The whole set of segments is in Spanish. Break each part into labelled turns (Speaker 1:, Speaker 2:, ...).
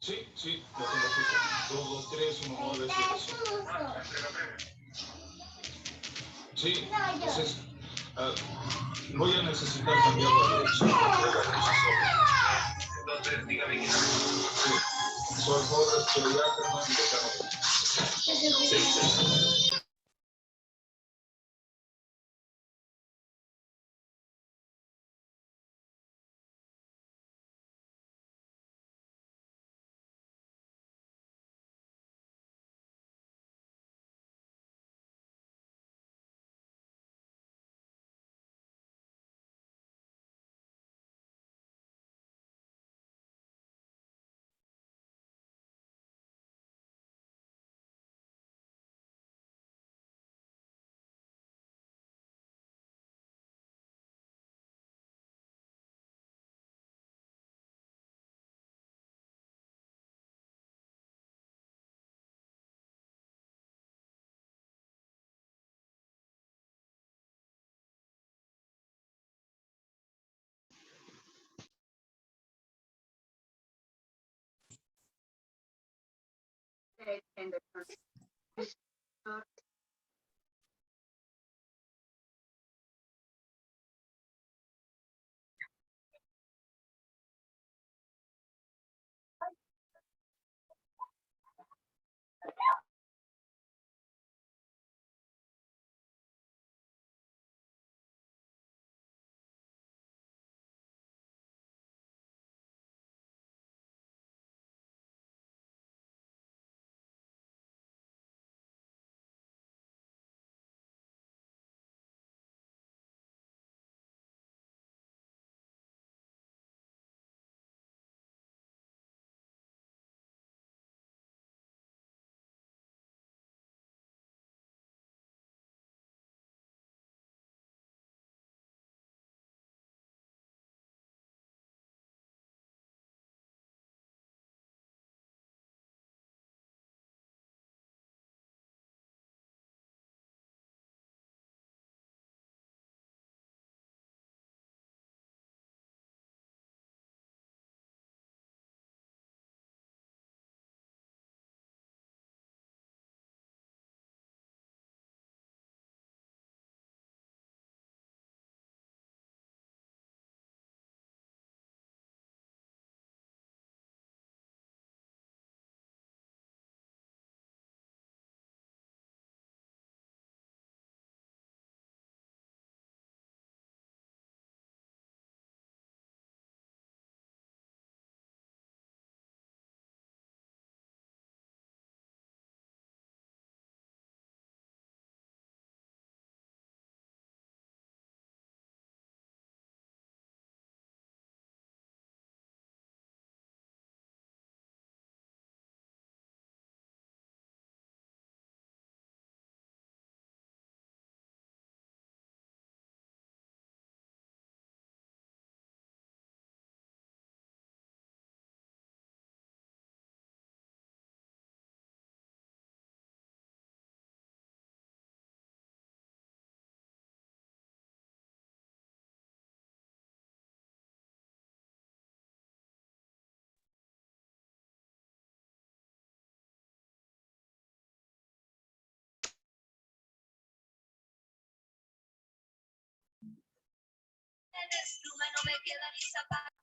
Speaker 1: Sí, sí, lo tengo justo. 2, 2, 3, 1, 9, 7. Sí, entonces voy a necesitar cambiar la dirección. Entonces, dígame quién. Sí, soy Jorge Pediatra, decano. Sí.
Speaker 2: No me queda ni zapato.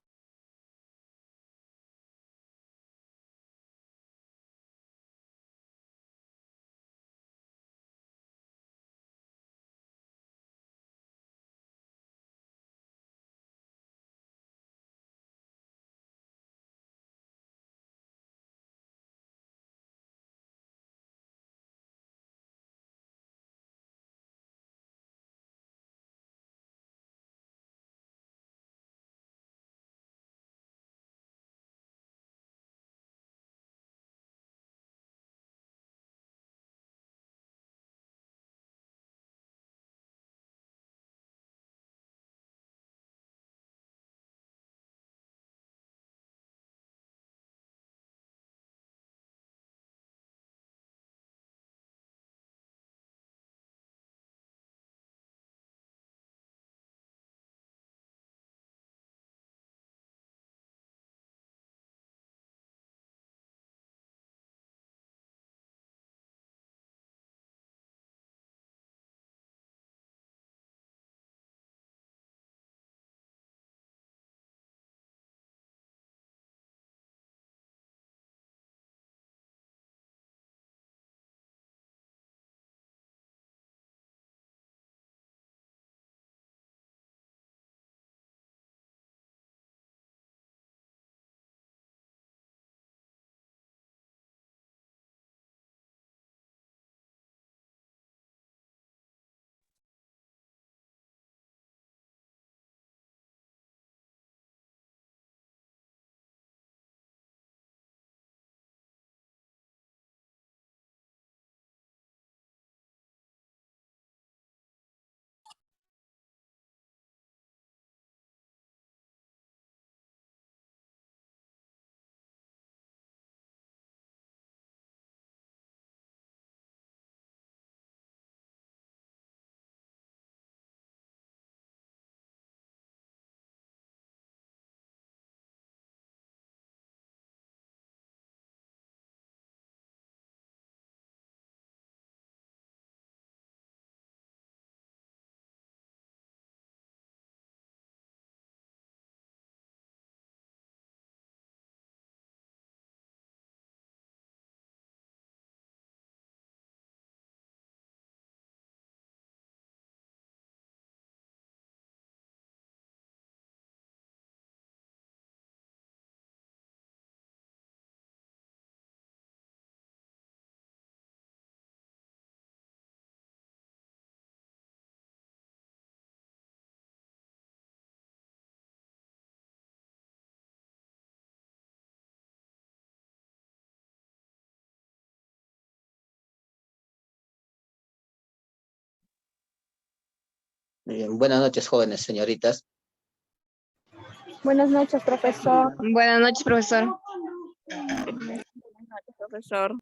Speaker 3: Muy bien. Buenas noches, jóvenes señoritas.
Speaker 4: Buenas noches, profesor.
Speaker 5: Buenas noches, profesor.
Speaker 4: Buenas noches, profesor.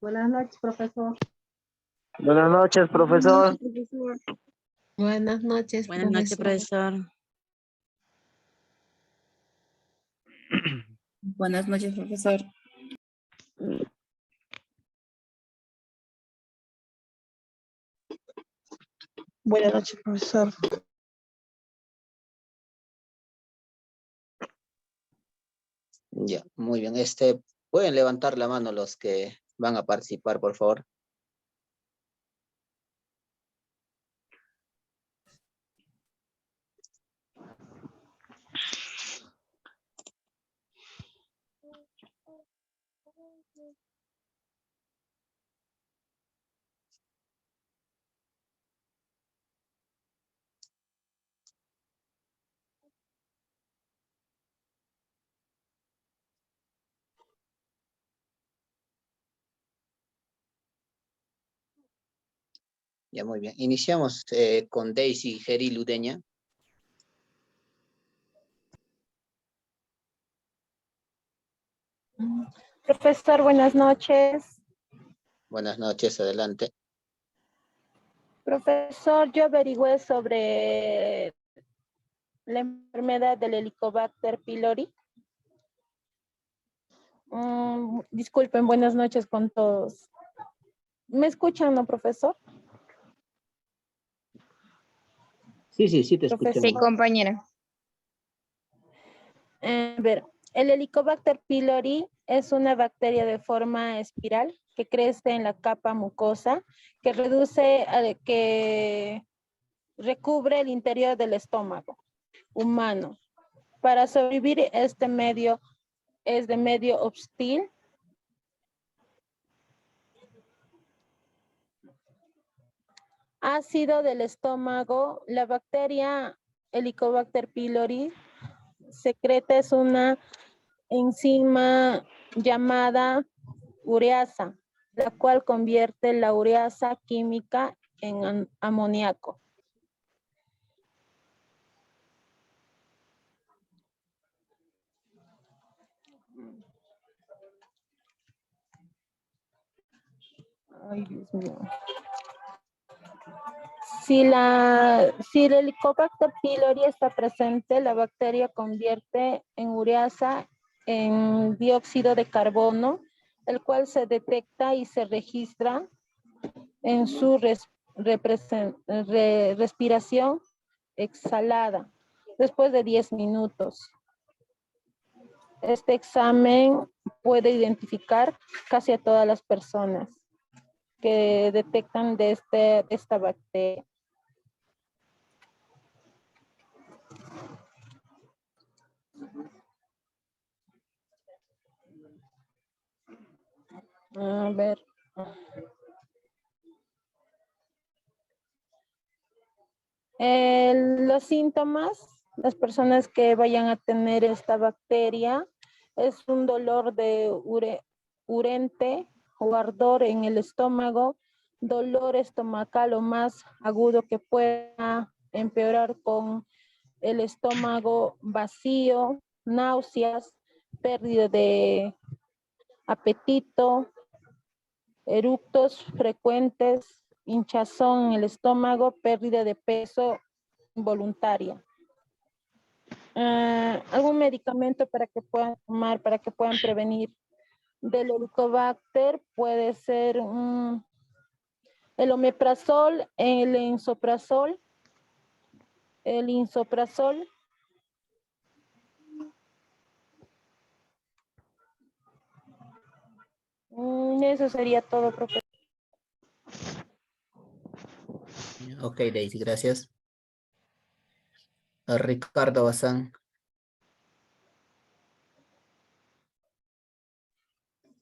Speaker 4: Buenas noches, profesor.
Speaker 3: Buenas noches, profesor.
Speaker 6: Buenas noches,
Speaker 7: Buenas noches, profesor.
Speaker 8: Buenas noches, profesor.
Speaker 9: Buenas noches, profesor.
Speaker 3: Ya, muy bien. Pueden levantar la mano los que van a participar, por favor. Ya, muy bien. Iniciamos con Daisy Geri Ludeña.
Speaker 4: Profesor, buenas noches.
Speaker 3: Buenas noches, adelante.
Speaker 4: Profesor, yo averigüé sobre la enfermedad del Helicobacter pylori. Disculpen, buenas noches con todos. ¿Me escuchan, no, profesor?
Speaker 3: Sí, te
Speaker 4: Profesor.
Speaker 3: escuchamos.
Speaker 5: Sí, compañera.
Speaker 4: A ver, el Helicobacter pylori es una bacteria de forma espiral que crece en la capa mucosa, que que recubre el interior del estómago humano. Para sobrevivir este medio es de medio hostil. Ácido del estómago, la bacteria Helicobacter pylori secreta es una enzima llamada ureasa, la cual convierte la ureasa química en amoníaco. Ay, Dios mío. Si el Helicobacter pylori está presente, la bacteria convierte en ureasa en dióxido de carbono, el cual se detecta y se registra en su respiración exhalada después de 10 minutos. Este examen puede identificar casi a todas las personas que detectan de esta bacteria. A ver. Los síntomas, las personas que vayan a tener esta bacteria, es un dolor de urente o ardor en el estómago, dolor estomacal o más agudo que pueda empeorar con el estómago vacío, náuseas, pérdida de apetito, eructos frecuentes, hinchazón en el estómago, pérdida de peso involuntaria. ¿Algún medicamento para que puedan tomar, para que puedan prevenir del Helicobacter? Puede ser el omeprazol, el ensoprazol, el insoprazol. Eso sería todo, profesor.
Speaker 3: Ok, Daisy, gracias. Ricardo Bazán.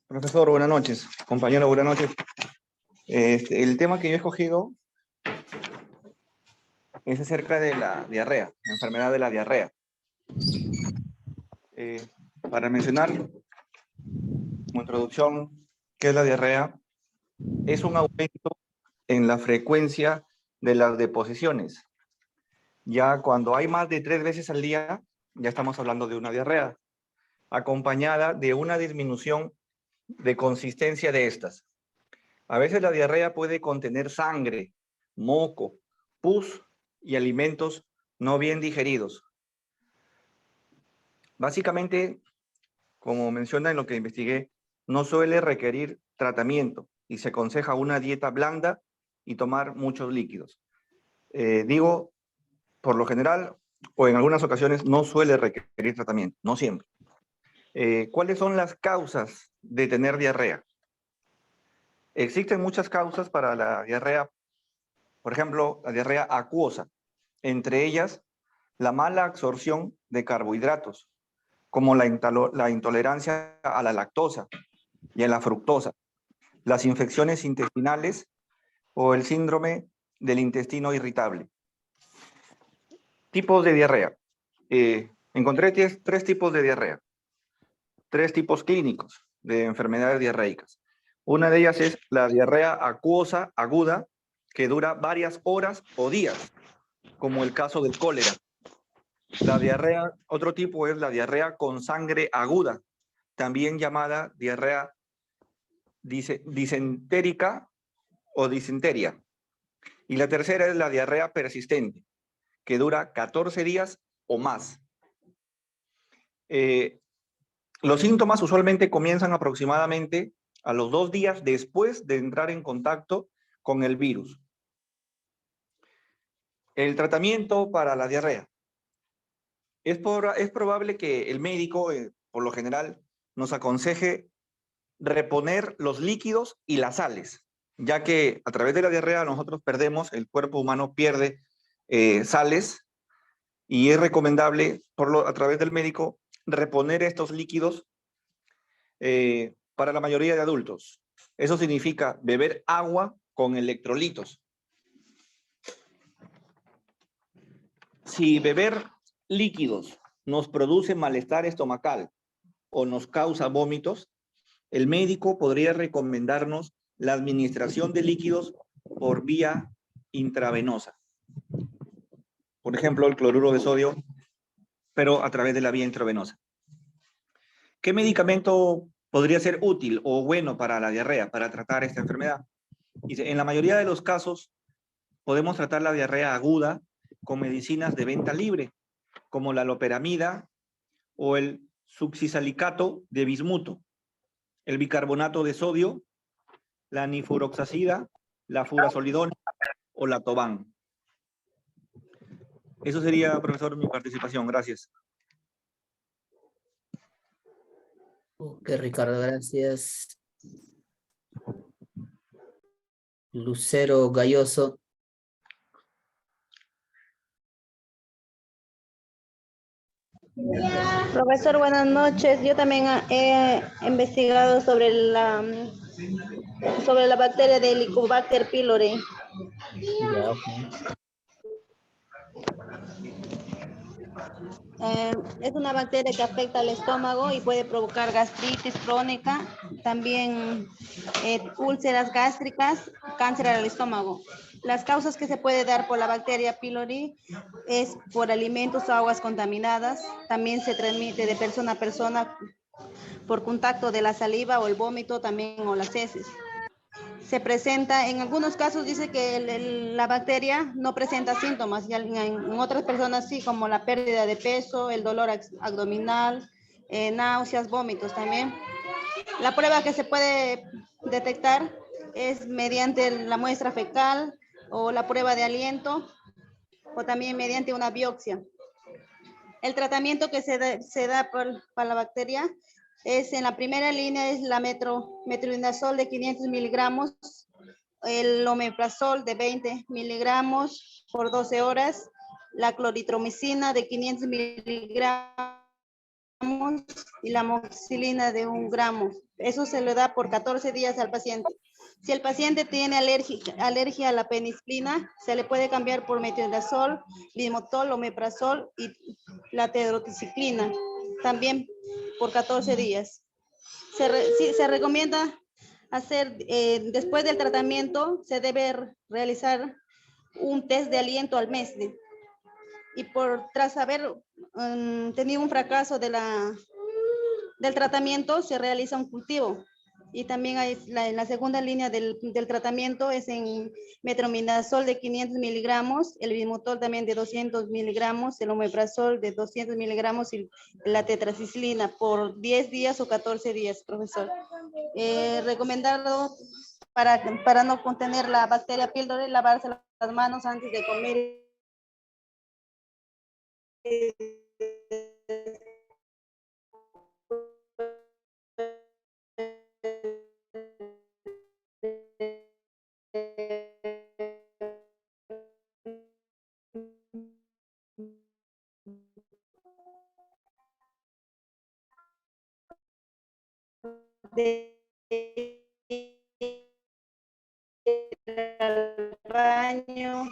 Speaker 10: Profesor, buenas noches. Compañero, buenas noches. El tema que yo he escogido es acerca de la diarrea, la enfermedad de la diarrea. Para mencionar, como introducción, ¿qué es la diarrea? Es un aumento en la frecuencia de las deposiciones. Ya cuando hay más de 3 veces al día, ya estamos hablando de una diarrea, acompañada de una disminución de consistencia de estas. A veces la diarrea puede contener sangre, moco, pus y alimentos no bien digeridos. Básicamente, como menciona en lo que investigué, no suele requerir tratamiento y se aconseja una dieta blanda y tomar muchos líquidos. Digo, por lo general, o en algunas ocasiones, no suele requerir tratamiento, no siempre. ¿Cuáles son las causas de tener diarrea? Existen muchas causas para la diarrea, por ejemplo, la diarrea acuosa, entre ellas la mala absorción de carbohidratos, como la intolerancia a la lactosa y a la fructosa, las infecciones intestinales o el síndrome del intestino irritable. Tipos de diarrea. Encontré 3 tipos de diarrea, 3 tipos clínicos de enfermedades diarreicas. Una de ellas es la diarrea acuosa aguda, que dura varias horas o días, como el caso del cólera. La diarrea, otro tipo es la diarrea con sangre aguda, también llamada diarrea disentérica o disenteria. Y la tercera es la diarrea persistente, que dura 14 días o más. Los síntomas usualmente comienzan aproximadamente a los 2 días después de entrar en contacto con el virus. El tratamiento para la diarrea. Es probable que el médico, por lo general, nos aconseje reponer los líquidos y las sales, ya que a través de la diarrea nosotros perdemos, el cuerpo humano pierde sales, y es recomendable a través del médico reponer estos líquidos para la mayoría de adultos. Eso significa beber agua con electrolitos. Si beber líquidos nos produce malestar estomacal o nos causa vómitos, el médico podría recomendarnos la administración de líquidos por vía intravenosa. Por ejemplo, el cloruro de sodio, pero a través de la vía intravenosa. ¿Qué medicamento podría ser útil o bueno para la diarrea, para tratar esta enfermedad? Dice, en la mayoría de los casos podemos tratar la diarrea aguda con medicinas de venta libre, como la loperamida o el succesalicato de bismuto, el bicarbonato de sodio, la nifuroxacida, la furazolidona o la tobán. Eso sería, profesor, mi participación. Gracias.
Speaker 3: Ok, Ricardo, gracias. Lucero Galloso.
Speaker 7: Profesor, buenas noches. Yo también he investigado sobre la bacteria de Helicobacter pylori.
Speaker 3: Ya, ok.
Speaker 7: Es una bacteria que afecta al estómago y puede provocar gastritis crónica, también úlceras gástricas, cáncer al estómago. Las causas que se puede dar por la bacteria pylori es por alimentos o aguas contaminadas. También se transmite de persona a persona por contacto de la saliva o el vómito también o las heces. Se presenta, en algunos casos dice que la bacteria no presenta síntomas, y en otras personas sí, como la pérdida de peso, el dolor abdominal, náuseas, vómitos también. La prueba que se puede detectar es mediante la muestra fecal o la prueba de aliento o también mediante una biopsia. El tratamiento que se da para la bacteria es, en la primera línea, es la metronidazol de 500 miligramos, el omeprazol de 20 miligramos por 12 horas, la cloritromicina de 500 miligramos y la amoxicilina de 1 gramo. Eso se le da por 14 días al paciente. Si el paciente tiene alergia a la penicilina, se le puede cambiar por metronidazol, limotol, omeprazol y la tetrodotoxicina, también por 14 días. Se recomienda después del tratamiento, se debe realizar un test de aliento al mes. Y tras haber tenido un fracaso del tratamiento, se realiza un cultivo. Y también hay la segunda línea del tratamiento es en metronidazol de 500 miligramos, el bismutol también de 200 miligramos, el omeprazol de 200 miligramos y la tetraciclina por 10 días o 14 días, profesor. Recomendado para no contener la bacteria pylori, lavarse las manos antes de comer. Al baño,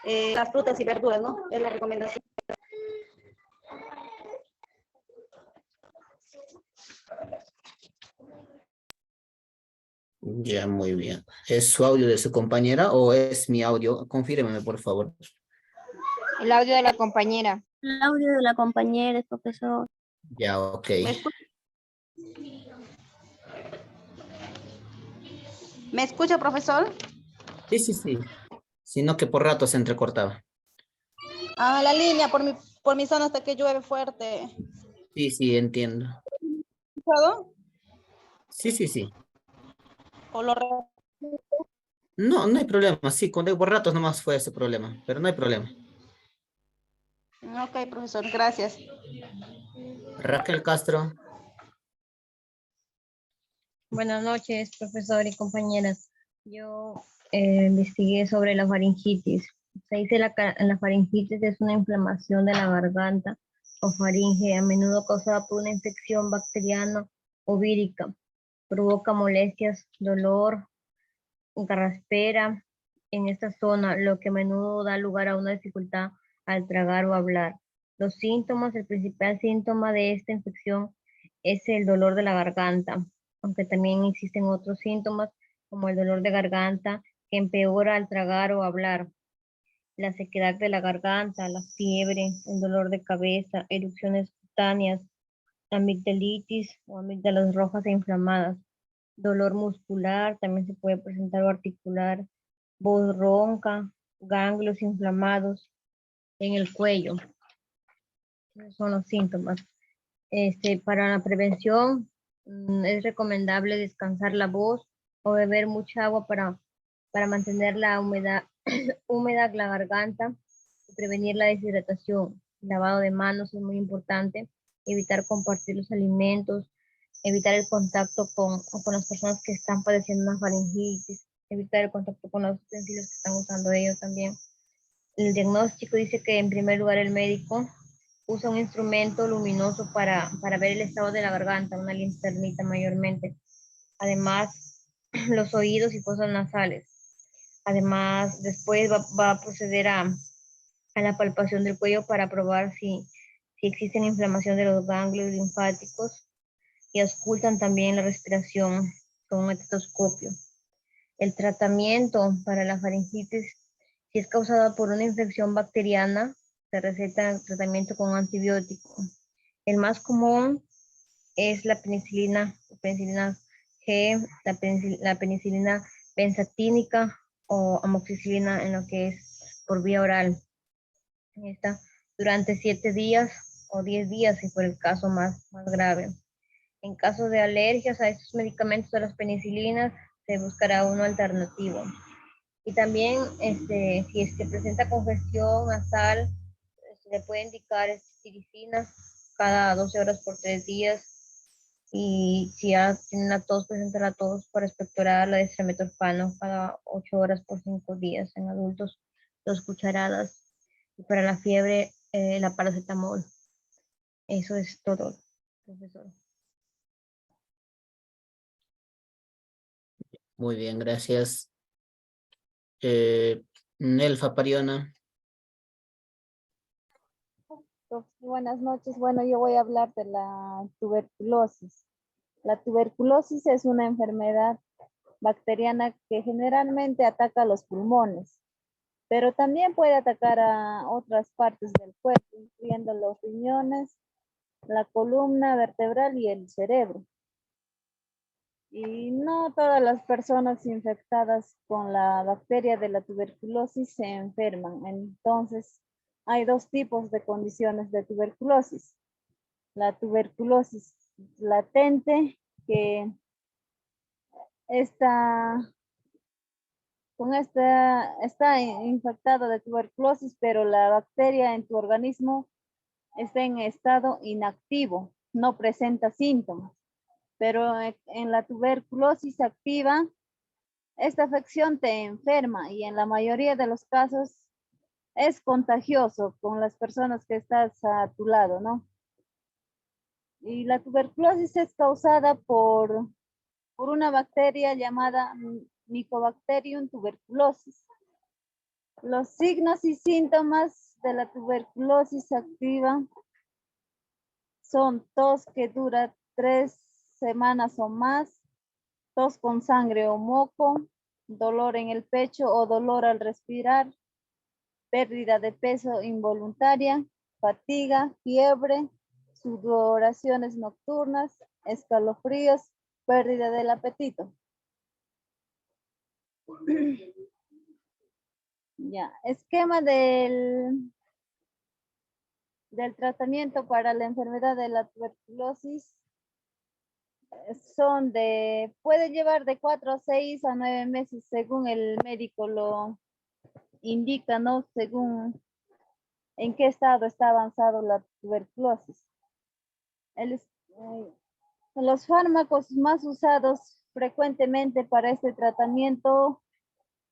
Speaker 7: las frutas y verduras, ¿no? Es la recomendación.
Speaker 3: Ya, muy bien. ¿Es su audio de su compañera o es mi audio? Confírmeme, por favor.
Speaker 5: El audio de la compañera.
Speaker 11: El audio de la compañera, profesor.
Speaker 3: Ya, ok.
Speaker 7: ¿Me escucha, profesor?
Speaker 3: Sí, sí, sí. Sino que por rato se entrecortaba.
Speaker 7: Ah, la línea por mi zona hasta que llueve fuerte.
Speaker 3: Sí, sí, entiendo.
Speaker 7: ¿Puedo?
Speaker 3: Sí, sí, sí.
Speaker 7: ¿O lo
Speaker 3: No, no hay problema. Sí, cuando por ratos nomás fue ese problema, pero no hay problema.
Speaker 7: Ok, profesor, gracias.
Speaker 3: Raquel Castro.
Speaker 12: Buenas noches, profesor y compañeras. Yo investigué sobre la faringitis. Se dice la faringitis es una inflamación de la garganta o faringe, a menudo causada por una infección bacteriana o vírica. Provoca molestias, dolor, garraspera en esta zona, lo que a menudo da lugar a una dificultad al tragar o hablar. Los síntomas, el principal síntoma de esta infección es el dolor de la garganta, aunque también existen otros síntomas como el dolor de garganta que empeora al tragar o hablar, la sequedad de la garganta, la fiebre, el dolor de cabeza, erupciones cutáneas, amigdalitis o amígdalas rojas e inflamadas, dolor muscular, también se puede presentar o articular, voz ronca, ganglios inflamados en el cuello. Esos son los síntomas. Para la prevención es recomendable descansar la voz o beber mucha agua para mantener la humedad húmeda la garganta y prevenir la deshidratación. Lavado de manos es muy importante, evitar compartir los alimentos, evitar el contacto con las personas que están padeciendo una faringitis, evitar el contacto con los utensilios que están usando ellos también. El diagnóstico dice que en primer lugar el médico usa un instrumento luminoso para ver el estado de la garganta, una linternita mayormente. Además, los oídos y fosas nasales. Además, después va a proceder a la palpación del cuello para probar si existe inflamación de los ganglios linfáticos y auscultan también la respiración con un estetoscopio. El tratamiento para la faringitis, si es causada por una infección bacteriana, se receta tratamiento con antibiótico. El más común es la penicilina G, la penicilina benzatínica o amoxicilina en lo que es por vía oral. Esta durante 7 días o 10 días si fuera el caso más grave. En caso de alergias a estos medicamentos, a las penicilinas, se buscará uno alternativo. Y también, si es que presenta congestión nasal, se le puede indicar tiricina cada 12 horas por 3 días. Y si ya tiene la tos, presenta la tos para expectorar la dexametorfano cada 8 horas por 5 días. En adultos, 2 cucharadas. Y para la fiebre, la paracetamol. Eso es todo, profesor.
Speaker 3: Muy bien, gracias. Nelfa Pariona.
Speaker 13: Buenas noches. Bueno, yo voy a hablar de la tuberculosis. La tuberculosis es una enfermedad bacteriana que generalmente ataca los pulmones, pero también puede atacar a otras partes del cuerpo, incluyendo los riñones, la columna vertebral y el cerebro. Y no todas las personas infectadas con la bacteria de la tuberculosis se enferman. Entonces, hay dos tipos de condiciones de tuberculosis. La tuberculosis latente, que está infectado de tuberculosis, pero la bacteria en tu organismo está en estado inactivo, no presenta síntomas. Pero en la tuberculosis activa, esta afección te enferma y en la mayoría de los casos es contagioso con las personas que estás a tu lado, ¿no? Y la tuberculosis es causada por una bacteria llamada Mycobacterium tuberculosis. Los signos y síntomas de la tuberculosis activa son tos que dura 3 semanas o más, tos con sangre o moco, dolor en el pecho o dolor al respirar, pérdida de peso involuntaria, fatiga, fiebre, sudoraciones nocturnas, escalofríos, pérdida del apetito. Ya, esquema del tratamiento para la enfermedad de la tuberculosis puede llevar de 4 a 6 a 9 meses según el médico lo indica, ¿no? Según en qué estado está avanzado la tuberculosis. Los fármacos más usados frecuentemente para este tratamiento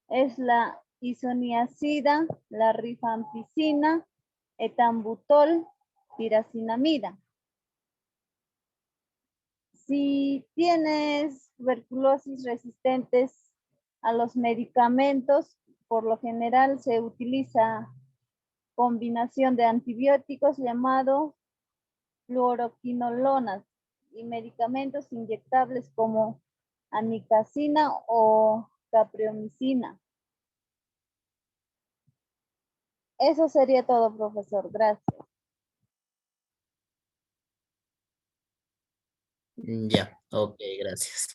Speaker 13: es la isoniazida, la rifampicina, etambutol, piracinamida. Si tienes tuberculosis resistentes a los medicamentos, por lo general se utiliza combinación de antibióticos llamado fluoroquinolonas y medicamentos inyectables como amikacina o capreomicina. Eso sería todo, profesor. Gracias.
Speaker 3: Ya, ok, gracias.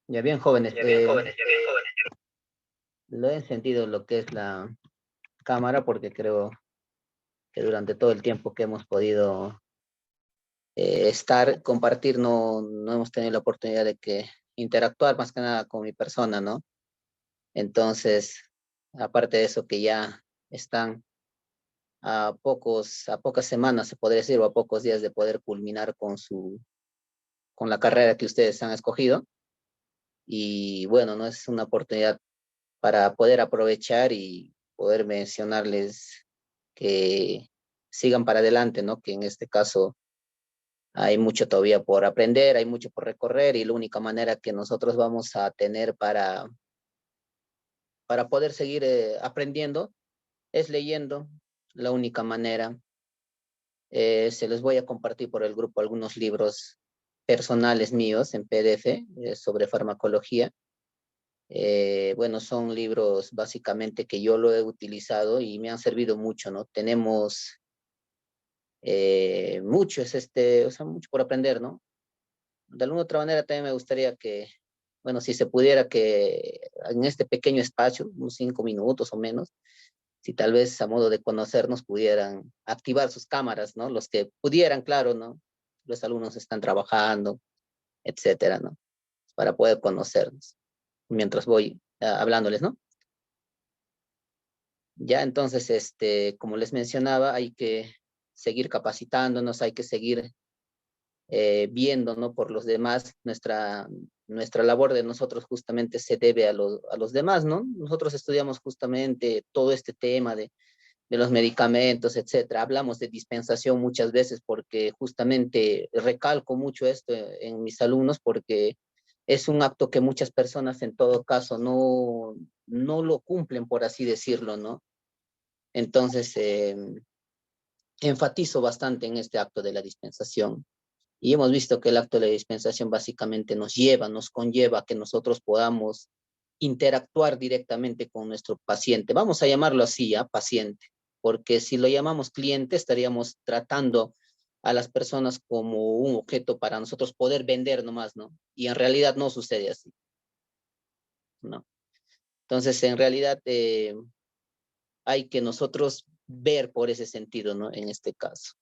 Speaker 3: Ya bien, jóvenes. Lo he encendido lo que es la cámara porque creo que durante todo el tiempo que hemos podido compartir, no hemos tenido la oportunidad de interactuar más que nada con mi persona, ¿no? Entonces, aparte de eso que ya están a pocas semanas, se podría decir, o a pocos días de poder culminar con la carrera que ustedes han escogido. Y bueno, no es una oportunidad para poder aprovechar y poder mencionarles que sigan para adelante, ¿no? Que en este caso hay mucho todavía por aprender, hay mucho por recorrer y la única manera que nosotros vamos a tener para poder seguir aprendiendo es leyendo. La única manera. Se los voy a compartir por el grupo algunos libros personales míos en PDF sobre farmacología. Bueno, son libros básicamente que yo lo he utilizado y me han servido mucho, ¿no? Tenemos mucho por aprender, ¿no? De alguna otra manera también me gustaría que, bueno, si se pudiera que en este pequeño espacio, unos 5 minutos o menos, si tal vez a modo de conocernos pudieran activar sus cámaras, ¿no? Los que pudieran, claro, ¿no? Los alumnos están trabajando, etcétera, ¿no? Para poder conocernos. Mientras voy hablándoles, ¿no? Ya, entonces, como les mencionaba, hay que seguir capacitándonos, hay que seguir viendo, ¿no? Por los demás, nuestra labor de nosotros justamente se debe a los demás, ¿no? Nosotros estudiamos justamente todo este tema de los medicamentos, etcétera. Hablamos de dispensación muchas veces porque justamente recalco mucho esto en mis alumnos porque es un acto que muchas personas en todo caso no lo cumplen, por así decirlo, ¿no? Entonces, enfatizo bastante en este acto de la dispensación. Y hemos visto que el acto de la dispensación básicamente nos conlleva a que nosotros podamos interactuar directamente con nuestro paciente. Vamos a llamarlo así, ¿ya? Paciente, porque si lo llamamos cliente, estaríamos tratando a las personas como un objeto para nosotros poder vender nomás, ¿no? Y en realidad no sucede así, ¿no? Entonces, en realidad, hay que nosotros ver por ese sentido, ¿no? En este caso.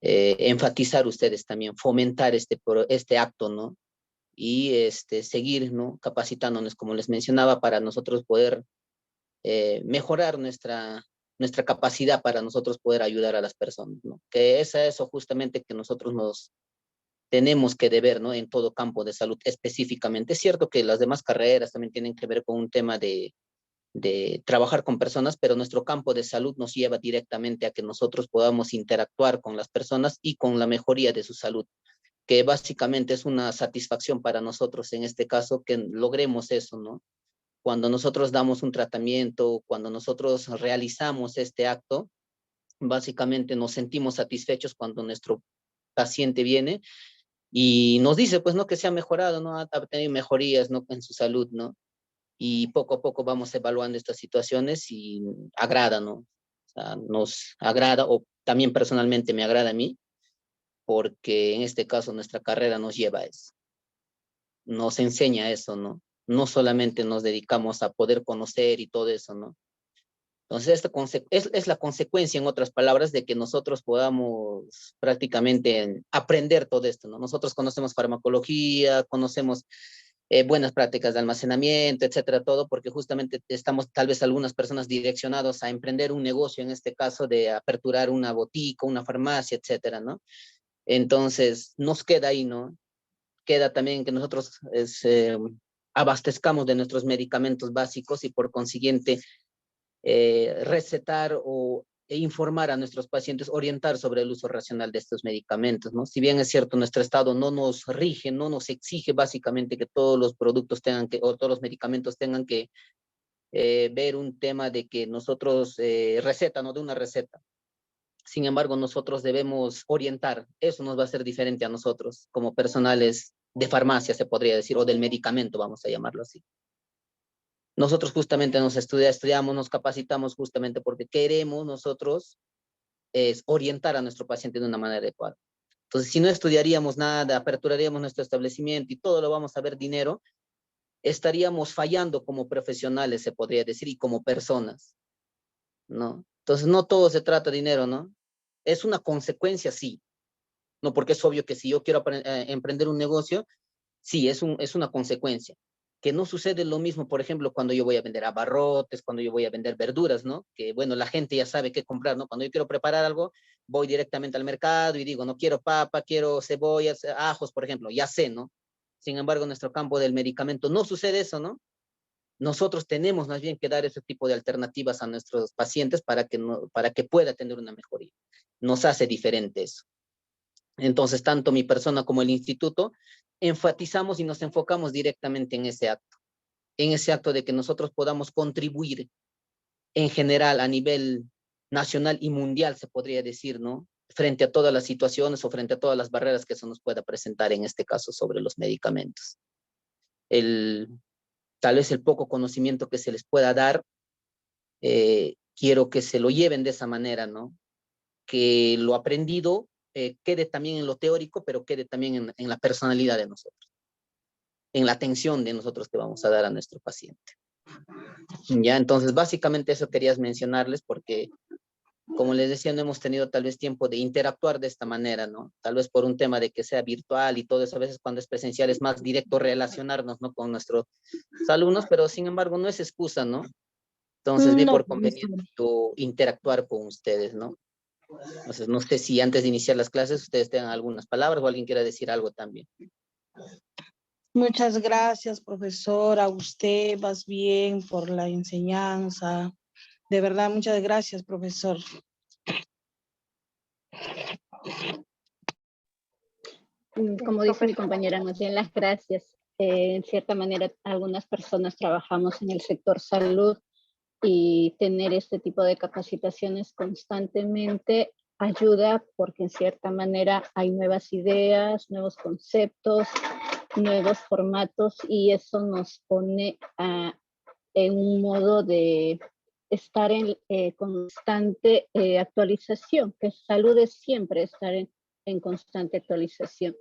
Speaker 3: Enfatizar ustedes también, fomentar este acto, ¿no? Y seguir, ¿no? Capacitándonos, como les mencionaba, para nosotros poder mejorar nuestra capacidad para nosotros poder ayudar a las personas, ¿no? Que es a eso justamente que nosotros nos tenemos que deber, ¿no? En todo campo de salud específicamente. Es cierto que las demás carreras también tienen que ver con un tema de trabajar con personas, pero nuestro campo de salud nos lleva directamente a que nosotros podamos interactuar con las personas y con la mejoría de su salud, que básicamente es una satisfacción para nosotros en este caso que logremos eso, ¿no? Cuando nosotros damos un tratamiento, cuando nosotros realizamos este acto, básicamente nos sentimos satisfechos cuando nuestro paciente viene y nos dice, pues, ¿no? Que se ha mejorado, ¿no? Ha tenido mejorías, ¿no? En su salud, ¿no? Y poco a poco vamos evaluando estas situaciones y agrada, ¿no? O sea, nos agrada, o también personalmente me agrada a mí, porque en este caso nuestra carrera nos lleva a eso, nos enseña eso, ¿no? No solamente nos dedicamos a poder conocer y todo eso, ¿no? Entonces, es la consecuencia, en otras palabras, de que nosotros podamos prácticamente aprender todo esto, ¿no? Nosotros conocemos farmacología, conocemos buenas prácticas de almacenamiento, etcétera, todo, porque justamente estamos tal vez algunas personas direccionados a emprender un negocio, en este caso de aperturar una botica, una farmacia, etcétera, ¿no? Entonces, nos queda ahí, ¿no? Queda también que nosotros abastezcamos de nuestros medicamentos básicos y por consiguiente recetar e informar a nuestros pacientes, orientar sobre el uso racional de estos medicamentos, ¿no? Si bien es cierto, nuestro Estado no nos rige, no nos exige básicamente que todos los productos tengan que, o todos los medicamentos tengan que ver un tema de que nosotros receta, no de una receta. Sin embargo, nosotros debemos orientar, eso nos va a hacer diferente a nosotros como personales de farmacia, se podría decir, o del medicamento, vamos a llamarlo así. Nosotros justamente nos estudiamos, nos capacitamos justamente porque queremos nosotros orientar a nuestro paciente de una manera adecuada. Entonces, si no estudiaríamos nada, aperturaríamos nuestro establecimiento y todo lo vamos a ver dinero, estaríamos fallando como profesionales, se podría decir, y como personas, ¿no? Entonces, no todo se trata de dinero, ¿no? Es una consecuencia, sí, ¿no? Porque es obvio que si yo quiero emprender un negocio, sí, es una consecuencia. Que no sucede lo mismo, por ejemplo, cuando yo voy a vender abarrotes, cuando yo voy a vender verduras, ¿no? Que, bueno, la gente ya sabe qué comprar, ¿no? Cuando yo quiero preparar algo, voy directamente al mercado y digo, no quiero papa, quiero cebollas, ajos, por ejemplo, ya sé, ¿no? Sin embargo, en nuestro campo del medicamento no sucede eso, ¿no? Nosotros tenemos más bien que dar ese tipo de alternativas a nuestros pacientes para que pueda tener una mejoría. Nos hace diferente eso. Entonces, tanto mi persona como el instituto enfatizamos y nos enfocamos directamente en ese acto de que nosotros podamos contribuir en general a nivel nacional y mundial, se podría decir, ¿no? Frente a todas las situaciones o frente a todas las barreras que se nos pueda presentar, en este caso, sobre los medicamentos. Tal vez el poco conocimiento que se les pueda dar, quiero que se lo lleven de esa manera, ¿no? Que lo aprendido quede también en lo teórico, pero quede también en la personalidad de nosotros, en la atención de nosotros que vamos a dar a nuestro paciente. Ya, entonces básicamente eso querías mencionarles porque, como les decía, no hemos tenido tal vez tiempo de interactuar de esta manera, ¿no? Tal vez por un tema de que sea virtual y todo eso, a veces cuando es presencial es más directo relacionarnos, ¿no? Con nuestros alumnos, pero sin embargo no es excusa, ¿no? Entonces vi
Speaker 4: No,
Speaker 3: por
Speaker 4: profesor.
Speaker 3: conveniente interactuar con ustedes, ¿no? Entonces no sé si antes de iniciar las clases ustedes tengan algunas palabras o alguien quiera decir algo también.
Speaker 9: Muchas gracias, profesor, a usted más bien por la enseñanza. De verdad, muchas gracias, profesor.
Speaker 14: Como dice mi compañera, más bien las gracias. En cierta manera, algunas personas trabajamos en el sector salud y tener este tipo de capacitaciones constantemente ayuda porque en cierta manera hay nuevas ideas, nuevos conceptos, nuevos formatos y eso nos pone en un modo de estar en constante actualización, que salud es siempre estar en constante actualización.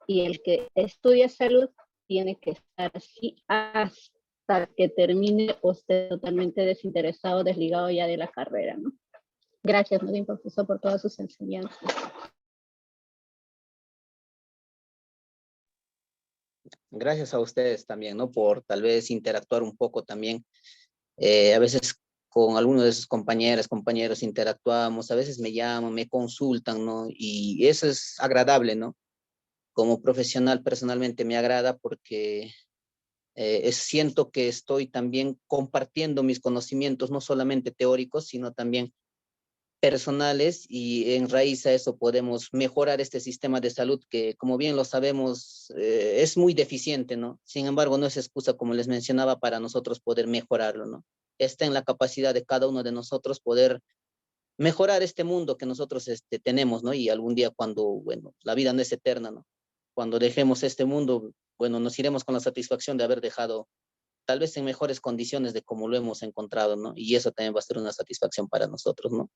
Speaker 14: Y el que estudia salud tiene que estar así hasta que termine o esté totalmente desinteresado, desligado ya de la carrera, ¿no? Gracias, muy bien, profesor, por todas sus enseñanzas.
Speaker 3: Gracias a ustedes también, ¿no? Por tal vez interactuar un poco también. A veces con algunos de sus compañeros interactuamos, a veces me llaman, me consultan, ¿no? Y eso es agradable, ¿no? Como profesional, personalmente me agrada porque siento que estoy también compartiendo mis conocimientos, no solamente teóricos, sino también personales, y en raíz a eso podemos mejorar este sistema de salud que, como bien lo sabemos, es muy deficiente, ¿no? Sin embargo, no es excusa, como les mencionaba, para nosotros poder mejorarlo, ¿no? Está en la capacidad de cada uno de nosotros poder mejorar este mundo que nosotros tenemos, ¿no? Y algún día cuando, bueno, la vida no es eterna, ¿no? Cuando dejemos este mundo, bueno, nos iremos con la satisfacción de haber dejado tal vez en mejores condiciones de como lo hemos encontrado, ¿no? Y eso también va a ser una satisfacción para nosotros, ¿no?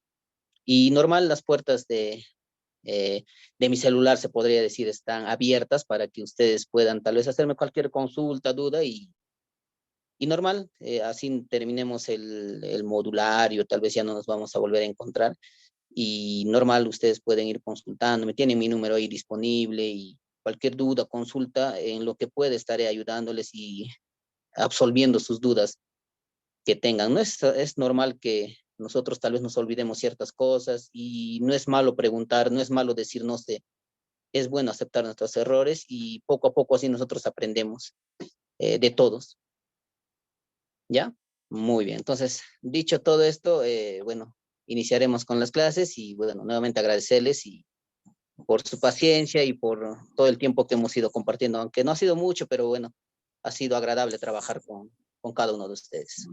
Speaker 3: Y normal, las puertas de mi celular, se podría decir, están abiertas para que ustedes puedan tal vez hacerme cualquier consulta, duda y normal, así terminemos el modulario, tal vez ya no nos vamos a volver a encontrar. Y normal, ustedes pueden ir consultándome, tienen mi número ahí disponible y cualquier duda, consulta, en lo que pueda estaré ayudándoles y absolviendo sus dudas que tengan. No es normal que nosotros tal vez nos olvidemos ciertas cosas y no es malo preguntar, no es malo decir no sé, es bueno aceptar nuestros errores y poco a poco así nosotros aprendemos de todos. ¿Ya? Muy bien. Entonces, dicho todo esto, bueno, iniciaremos con las clases y bueno, nuevamente agradecerles y por su paciencia y por todo el tiempo que hemos ido compartiendo, aunque no ha sido mucho, pero bueno, ha sido agradable trabajar con cada uno de ustedes.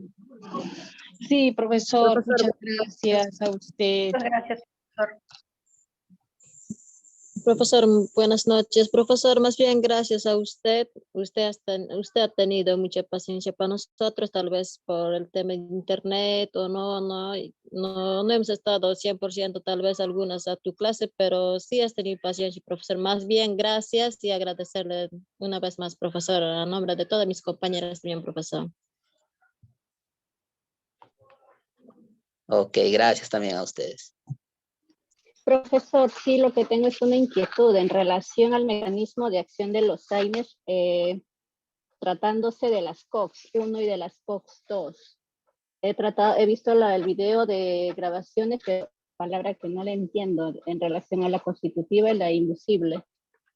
Speaker 9: Sí, profesor,
Speaker 14: Profesor,
Speaker 9: muchas gracias a usted.
Speaker 14: muchas gracias, profesor.
Speaker 15: Profesor, buenas noches. Profesor, más bien gracias a usted. Usted ha tenido mucha paciencia para nosotros, tal vez por el tema de internet o no hemos estado 100% tal vez algunas a tu clase, pero sí has tenido paciencia, profesor. Más bien gracias y agradecerle una vez más, profesor, a nombre de todas mis compañeras también, profesor.
Speaker 3: Ok, gracias también a ustedes.
Speaker 14: Profesor, sí, lo que tengo es una inquietud en relación al mecanismo de acción de los AINES, tratándose de las COX-1 y de las COX-2. He visto el video de grabaciones, pero palabra que no le entiendo en relación a la constitutiva y la inducible.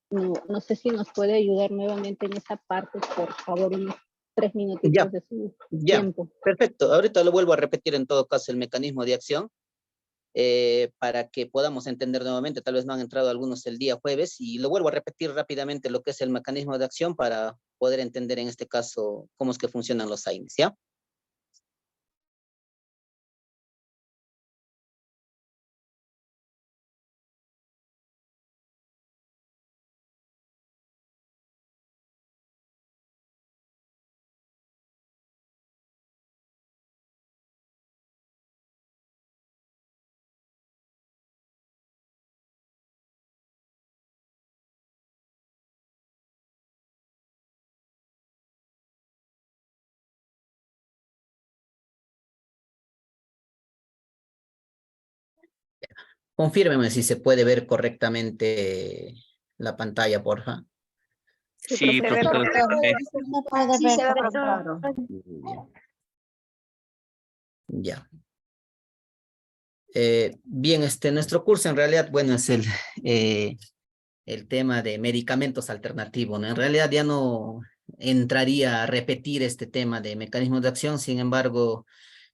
Speaker 14: No sé si nos puede ayudar nuevamente en esa parte, por favor, unos 3 minutitos de su tiempo.
Speaker 3: Perfecto. Ahorita lo vuelvo a repetir en todo caso el mecanismo de acción. Para que podamos entender nuevamente, tal vez no han entrado algunos el día jueves, y lo vuelvo a repetir rápidamente lo que es el mecanismo de acción para poder entender en este caso cómo es que funcionan los AINES, ¿ya? Confírmeme si se puede ver correctamente la pantalla, porfa.
Speaker 10: Sí, profesor.
Speaker 7: No puede
Speaker 2: Sí,
Speaker 7: ver,
Speaker 2: se ve
Speaker 7: profesor.
Speaker 2: claro.
Speaker 3: Muy bien. Ya. Bien, nuestro curso en realidad, bueno, es el tema de medicamentos alternativos, ¿no? En realidad ya no entraría a repetir este tema de mecanismos de acción, sin embargo,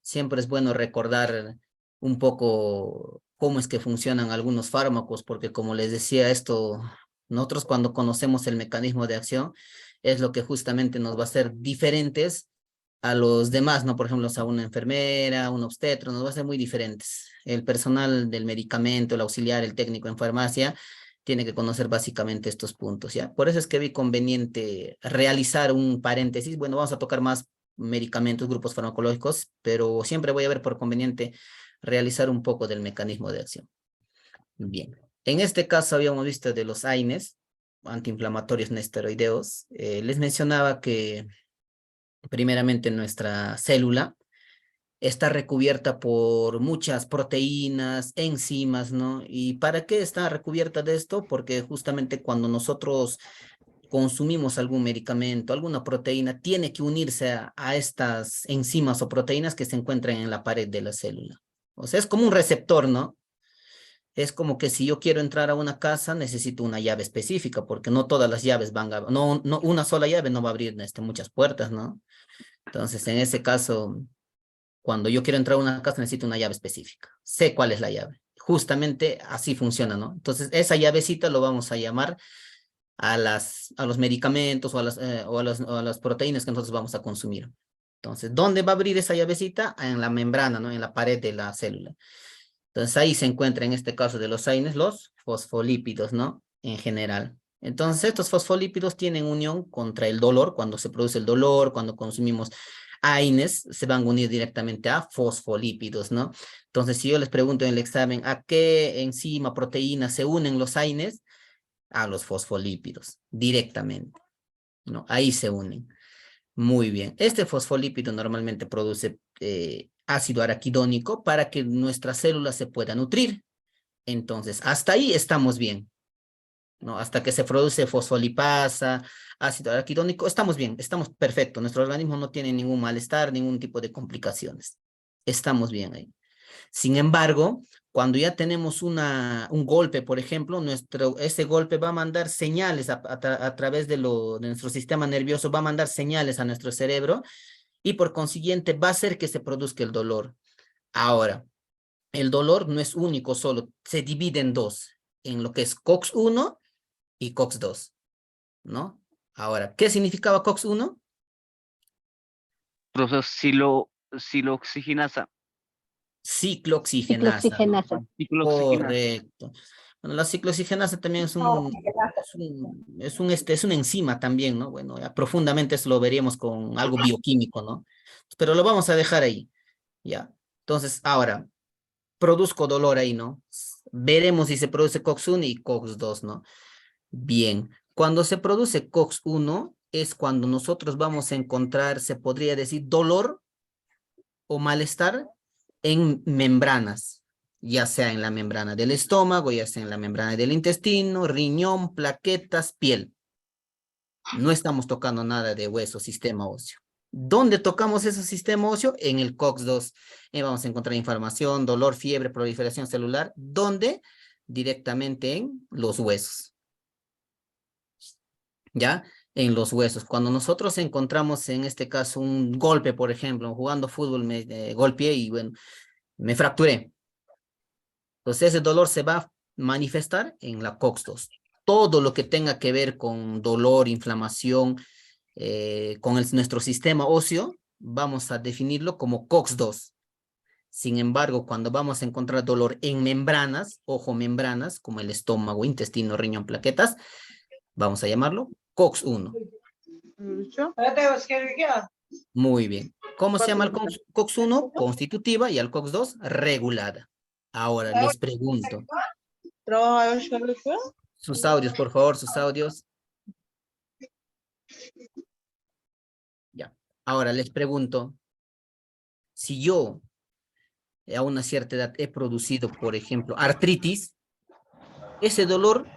Speaker 3: siempre es bueno recordar un poco cómo es que funcionan algunos fármacos, porque como les decía esto, nosotros cuando conocemos el mecanismo de acción, es lo que justamente nos va a hacer diferentes a los demás, ¿no? Por ejemplo, a una enfermera, un obstetra, nos va a ser muy diferentes. El personal del medicamento, el auxiliar, el técnico en farmacia, tiene que conocer básicamente estos puntos, ¿ya? Por eso es que vi conveniente realizar un paréntesis. Bueno, vamos a tocar más medicamentos, grupos farmacológicos, pero siempre voy a ver por conveniente realizar un poco del mecanismo de acción. Bien. En este caso habíamos visto de los AINES, antiinflamatorios no esteroideos. Les mencionaba que primeramente nuestra célula está recubierta por muchas proteínas, enzimas, ¿no? ¿Y para qué está recubierta de esto? Porque justamente cuando nosotros consumimos algún medicamento, alguna proteína, tiene que unirse a estas enzimas o proteínas que se encuentran en la pared de la célula. O sea, es como un receptor, ¿no? Es como que si yo quiero entrar a una casa, necesito una llave específica, porque no todas las llaves van a, no, una sola llave no va a abrir muchas puertas, ¿no? Entonces, en ese caso, cuando yo quiero entrar a una casa, necesito una llave específica. Sé cuál es la llave. Justamente así funciona, ¿no? Entonces, esa llavecita lo vamos a llamar a los medicamentos o a las proteínas que nosotros vamos a consumir. Entonces, ¿dónde va a abrir esa llavecita? En la membrana, ¿no? En la pared de la célula. Entonces, ahí se encuentra, en este caso de los AINES, los fosfolípidos, ¿no? En general. Entonces, estos fosfolípidos tienen unión contra el dolor, cuando se produce el dolor, cuando consumimos AINES, se van a unir directamente a fosfolípidos, ¿no? Entonces, si yo les pregunto en el examen, ¿a qué enzima, proteína se unen los AINES? A los fosfolípidos, directamente, ¿no? Ahí se unen. Muy bien. Este fosfolípido normalmente produce ácido araquidónico para que nuestra célula se pueda nutrir. Entonces, hasta ahí estamos bien, ¿no? Hasta que se produce fosfolipasa, ácido araquidónico, estamos bien, estamos perfectos. Nuestro organismo no tiene ningún malestar, ningún tipo de complicaciones. Estamos bien ahí. Sin embargo, cuando ya tenemos un golpe, por ejemplo, ese golpe va a mandar señales a través de nuestro sistema nervioso, va a mandar señales a nuestro cerebro y por consiguiente va a hacer que se produzca el dolor. Ahora, el dolor no es único solo, se divide en dos, en lo que es COX-1 y COX-2, ¿no? Ahora, ¿qué significaba COX-1?
Speaker 16: Profesor, siloxigenasa.
Speaker 3: Ciclooxigenasa.
Speaker 14: Ciclooxigenasa.
Speaker 3: Correcto. Bueno, la ciclooxigenasa también es una enzima también, ¿no? Bueno, ya profundamente eso lo veríamos con algo bioquímico, ¿no? Pero lo vamos a dejar ahí, ¿ya? Entonces, ahora, produzco dolor ahí, ¿no? Veremos si se produce COX-1 y COX-2, ¿no? Bien, cuando se produce COX-1 es cuando nosotros vamos a encontrar, se podría decir, dolor o malestar en membranas, ya sea en la membrana del estómago, ya sea en la membrana del intestino, riñón, plaquetas, piel. No estamos tocando nada de hueso, sistema óseo. ¿Dónde tocamos ese sistema óseo? En el COX-2. Vamos a encontrar inflamación, dolor, fiebre, proliferación celular. ¿Dónde? Directamente en los huesos. ¿Ya? En los huesos. Cuando nosotros encontramos en este caso un golpe, por ejemplo, jugando fútbol me golpeé y bueno, me fracturé. Entonces ese dolor se va a manifestar en la COX-2. Todo lo que tenga que ver con dolor, inflamación, con nuestro sistema óseo, vamos a definirlo como COX-2. Sin embargo, cuando vamos a encontrar dolor en membranas, ojo, membranas, como el estómago, intestino, riñón, plaquetas, vamos a llamarlo COX-1. Muy bien. ¿Cómo se llama el COX-1? Constitutiva y al COX-2 regulada. Ahora les pregunto. Sus audios, por favor, sus audios. Ya. Ahora les pregunto. Si yo a una cierta edad he producido, por ejemplo, artritis, ese dolor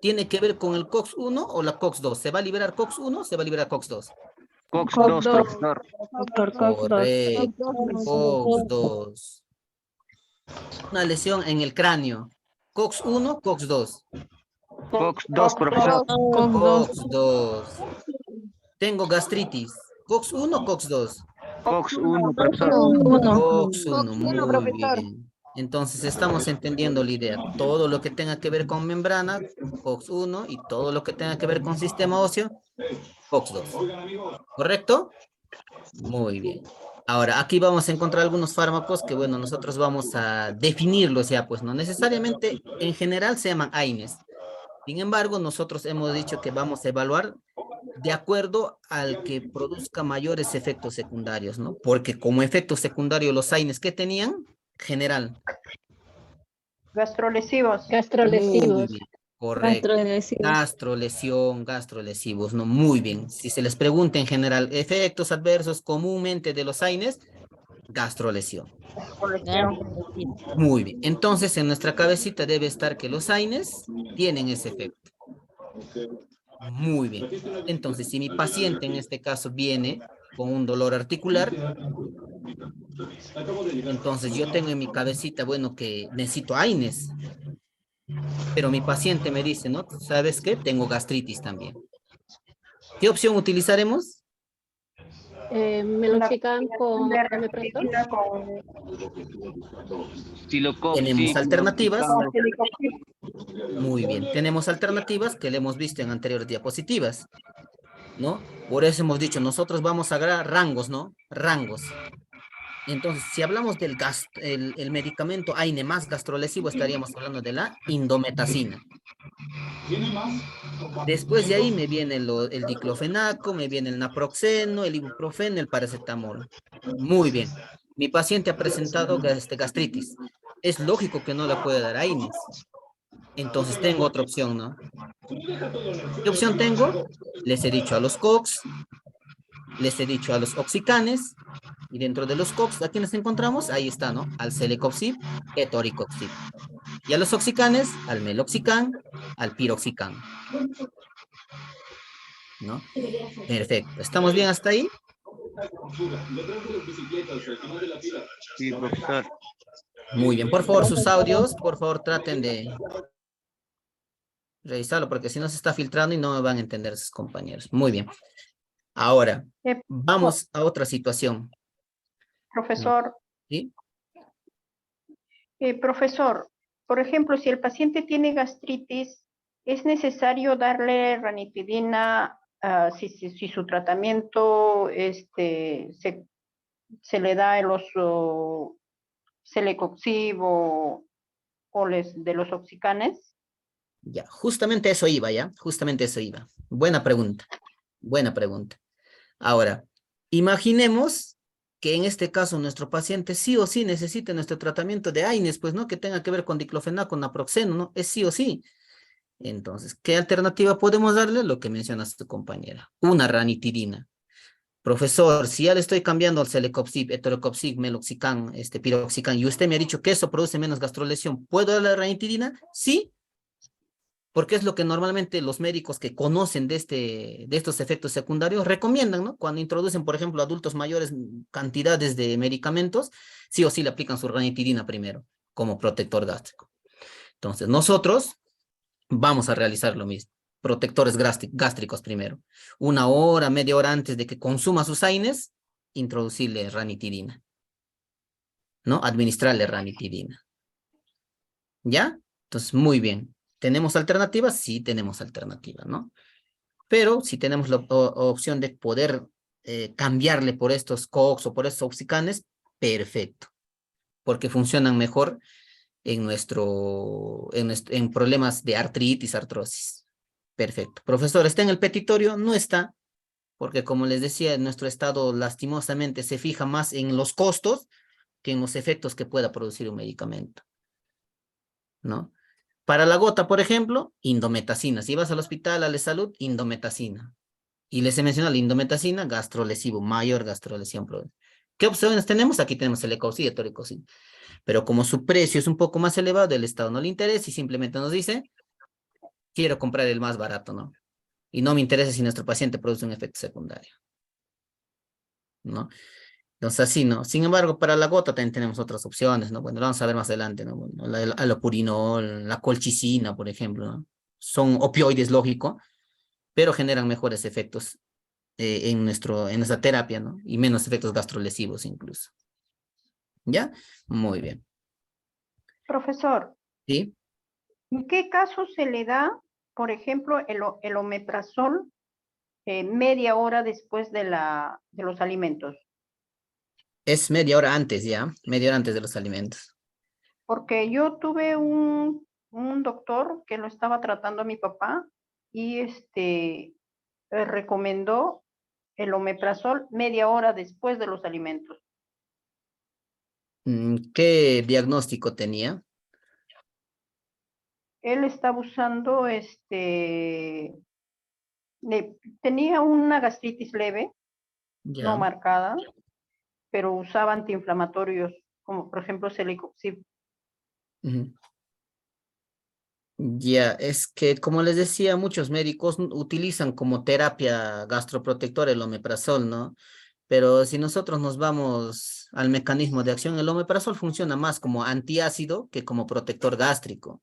Speaker 3: tiene que ver con el COX-1 o la COX-2. ¿Se va a liberar COX-1 o se va a liberar COX-2?
Speaker 16: COX-2, profesor.
Speaker 3: Correcto. COX-2. Una lesión en el cráneo. COX-1, COX-2.
Speaker 16: COX-2, profesor.
Speaker 3: COX-2. Tengo gastritis. ¿COX-1 o COX-2?
Speaker 16: COX-1, profesor.
Speaker 3: COX-1, muy
Speaker 5: profesor.
Speaker 3: bien. Entonces estamos entendiendo la idea. Todo lo que tenga que ver con membrana, COX-1, y todo lo que tenga que ver con sistema óseo, COX-2. ¿Correcto? Muy bien. Ahora, aquí vamos a encontrar algunos fármacos que, bueno, nosotros vamos a definirlos ya, pues no necesariamente, en general se llaman AINES. Sin embargo, nosotros hemos dicho que vamos a evaluar de acuerdo al que produzca mayores efectos secundarios, ¿no? Porque como efecto secundario los AINES que tenían, general.
Speaker 5: Gastrolesivos.
Speaker 3: Muy bien, correcto. Gastrolesivos, ¿no? Muy bien. Si se les pregunta en general, efectos adversos comúnmente de los AINES, gastrolesión. Muy bien. Entonces, en nuestra cabecita debe estar que los AINES tienen ese efecto. Muy bien. Entonces, si mi paciente en este caso viene con un dolor articular, entonces yo tengo en mi cabecita, bueno, que necesito AINES. Pero mi paciente me dice, ¿no? ¿Sabes qué? Tengo gastritis también. ¿Qué opción utilizaremos?
Speaker 14: Meloxicam con omeprazol.
Speaker 3: Tenemos alternativas. Muy bien. Tenemos alternativas que le hemos visto en anteriores diapositivas, ¿no? Por eso hemos dicho, nosotros vamos a agarrar rangos, ¿no? Rangos. Entonces, si hablamos del el medicamento AINE más gastrolesivo, estaríamos hablando de la indometacina. Después de ahí me viene el diclofenaco, me viene el naproxeno, el ibuprofeno, el paracetamol. Muy bien. Mi paciente ha presentado gastritis. Es lógico que no le pueda dar AINES. Entonces tengo otra opción, ¿no? ¿Qué opción tengo? Les he dicho a los COX, les he dicho a los oxicanes, y dentro de los COX, ¿a quiénes encontramos? Ahí está, ¿no? Al celecoxib, etoricoxib. Y a los oxicanes, al meloxicam, al piroxicam. ¿No? Perfecto. ¿Estamos bien hasta ahí?
Speaker 16: Sí, profesor.
Speaker 3: Muy bien. Por favor, sus audios, por favor, traten de revisarlo, porque si no se está filtrando y no me van a entender sus compañeros. Muy bien. Ahora, vamos a otra situación.
Speaker 5: Profesor.
Speaker 3: ¿Sí?
Speaker 5: Profesor, por ejemplo, si el paciente tiene gastritis, ¿es necesario darle ranitidina si su tratamiento se le da el celecoxib o de los oxicanes?
Speaker 3: Ya, justamente eso iba, ¿ya? Justamente eso iba. Buena pregunta. Buena pregunta. Ahora, imaginemos que en este caso nuestro paciente sí o sí necesita nuestro tratamiento de AINES, pues, ¿no? Que tenga que ver con diclofenaco, naproxeno, ¿no? Es sí o sí. Entonces, ¿qué alternativa podemos darle? Lo que menciona tu compañera. Una ranitidina. Profesor, si ya le estoy cambiando al celecoxib, etoricoxib, meloxicam, piroxicam, y usted me ha dicho que eso produce menos gastrolesión, ¿puedo darle la ranitidina? Sí, porque es lo que normalmente los médicos que conocen de estos efectos secundarios recomiendan, ¿no? Cuando introducen, por ejemplo, adultos mayores cantidades de medicamentos, sí o sí le aplican su ranitidina primero, como protector gástrico. Entonces, nosotros vamos a realizar lo mismo. Protectores gástricos primero. 1 hora, media hora antes de que consuma sus AINES, introducirle ranitidina, ¿no? Administrarle ranitidina. ¿Ya? Entonces, muy bien. ¿Tenemos alternativas? Sí, tenemos alternativas, ¿no? Pero si tenemos la opción de poder cambiarle por estos COX o por estos oxicanes, perfecto. Porque funcionan mejor en problemas de artritis, artrosis. Perfecto. Profesor, ¿está en el petitorio? No está, porque como les decía, en nuestro estado lastimosamente se fija más en los costos que en los efectos que pueda producir un medicamento, ¿no? Para la gota, por ejemplo, indometacina. Si vas al hospital, a la salud, indometacina. Y les he mencionado la indometacina, gastrolesivo, mayor gastrolesión. ¿Qué opciones tenemos? Aquí tenemos el ecoxid y etoricoxid. Pero como su precio es un poco más elevado, el Estado no le interesa y simplemente nos dice, quiero comprar el más barato, ¿no? Y no me interesa si nuestro paciente produce un efecto secundario. ¿no? Entonces así, ¿no? Sin embargo, para la gota también tenemos otras opciones, ¿no? Bueno, lo vamos a ver más adelante, ¿no? Bueno, el alopurinol, la colchicina, por ejemplo, ¿no? Son opioides, lógico, pero generan mejores efectos en nuestra terapia, ¿no? Y menos efectos gastrolesivos incluso. ¿Ya? Muy bien.
Speaker 5: Profesor,
Speaker 3: ¿Sí?
Speaker 5: ¿en qué caso se le da, por ejemplo, el omeprazol media hora después de los alimentos?
Speaker 3: Es media hora antes, ¿ya? Media hora antes de los alimentos.
Speaker 5: Porque yo tuve un doctor que lo estaba tratando a mi papá y recomendó el omeprazol media hora después de los alimentos.
Speaker 3: ¿Qué diagnóstico tenía?
Speaker 5: Él estaba usando, tenía una gastritis leve,
Speaker 3: Ya.
Speaker 5: no marcada, pero usaba antiinflamatorios, como por ejemplo celecoxib.
Speaker 3: Ujú. Ya, es que como les decía, muchos médicos utilizan como terapia gastroprotectora el omeprazol, ¿no? Pero si nosotros nos vamos al mecanismo de acción, el omeprazol funciona más como antiácido que como protector gástrico.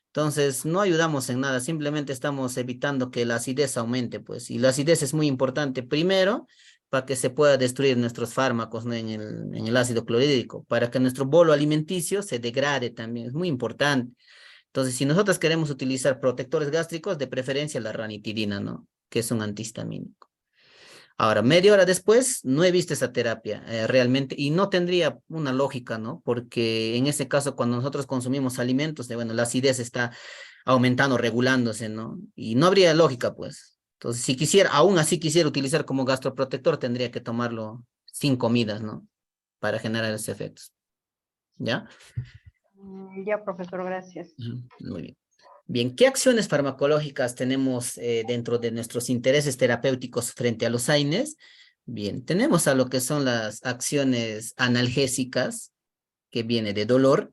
Speaker 3: Entonces, no ayudamos en nada, simplemente estamos evitando que la acidez aumente, pues, y la acidez es muy importante, primero, para que se pueda destruir nuestros fármacos, ¿no? en el ácido clorhídrico, para que nuestro bolo alimenticio se degrade también, es muy importante. Entonces, si nosotros queremos utilizar protectores gástricos, de preferencia la ranitidina, ¿no? Que es un antihistamínico. Ahora, media hora después, no he visto esa terapia realmente y no tendría una lógica, ¿no? Porque en ese caso, cuando nosotros consumimos alimentos, bueno, la acidez está aumentando, regulándose, ¿no? Y no habría lógica, pues. Entonces, si quisiera, aún así quisiera utilizar como gastroprotector, tendría que tomarlo sin comidas, ¿no? Para generar esos efectos. ¿Ya?
Speaker 5: Ya, profesor, gracias.
Speaker 3: Muy bien. Bien, ¿qué acciones farmacológicas tenemos dentro de nuestros intereses terapéuticos frente a los AINES? Bien, tenemos a lo que son las acciones analgésicas, que viene de dolor,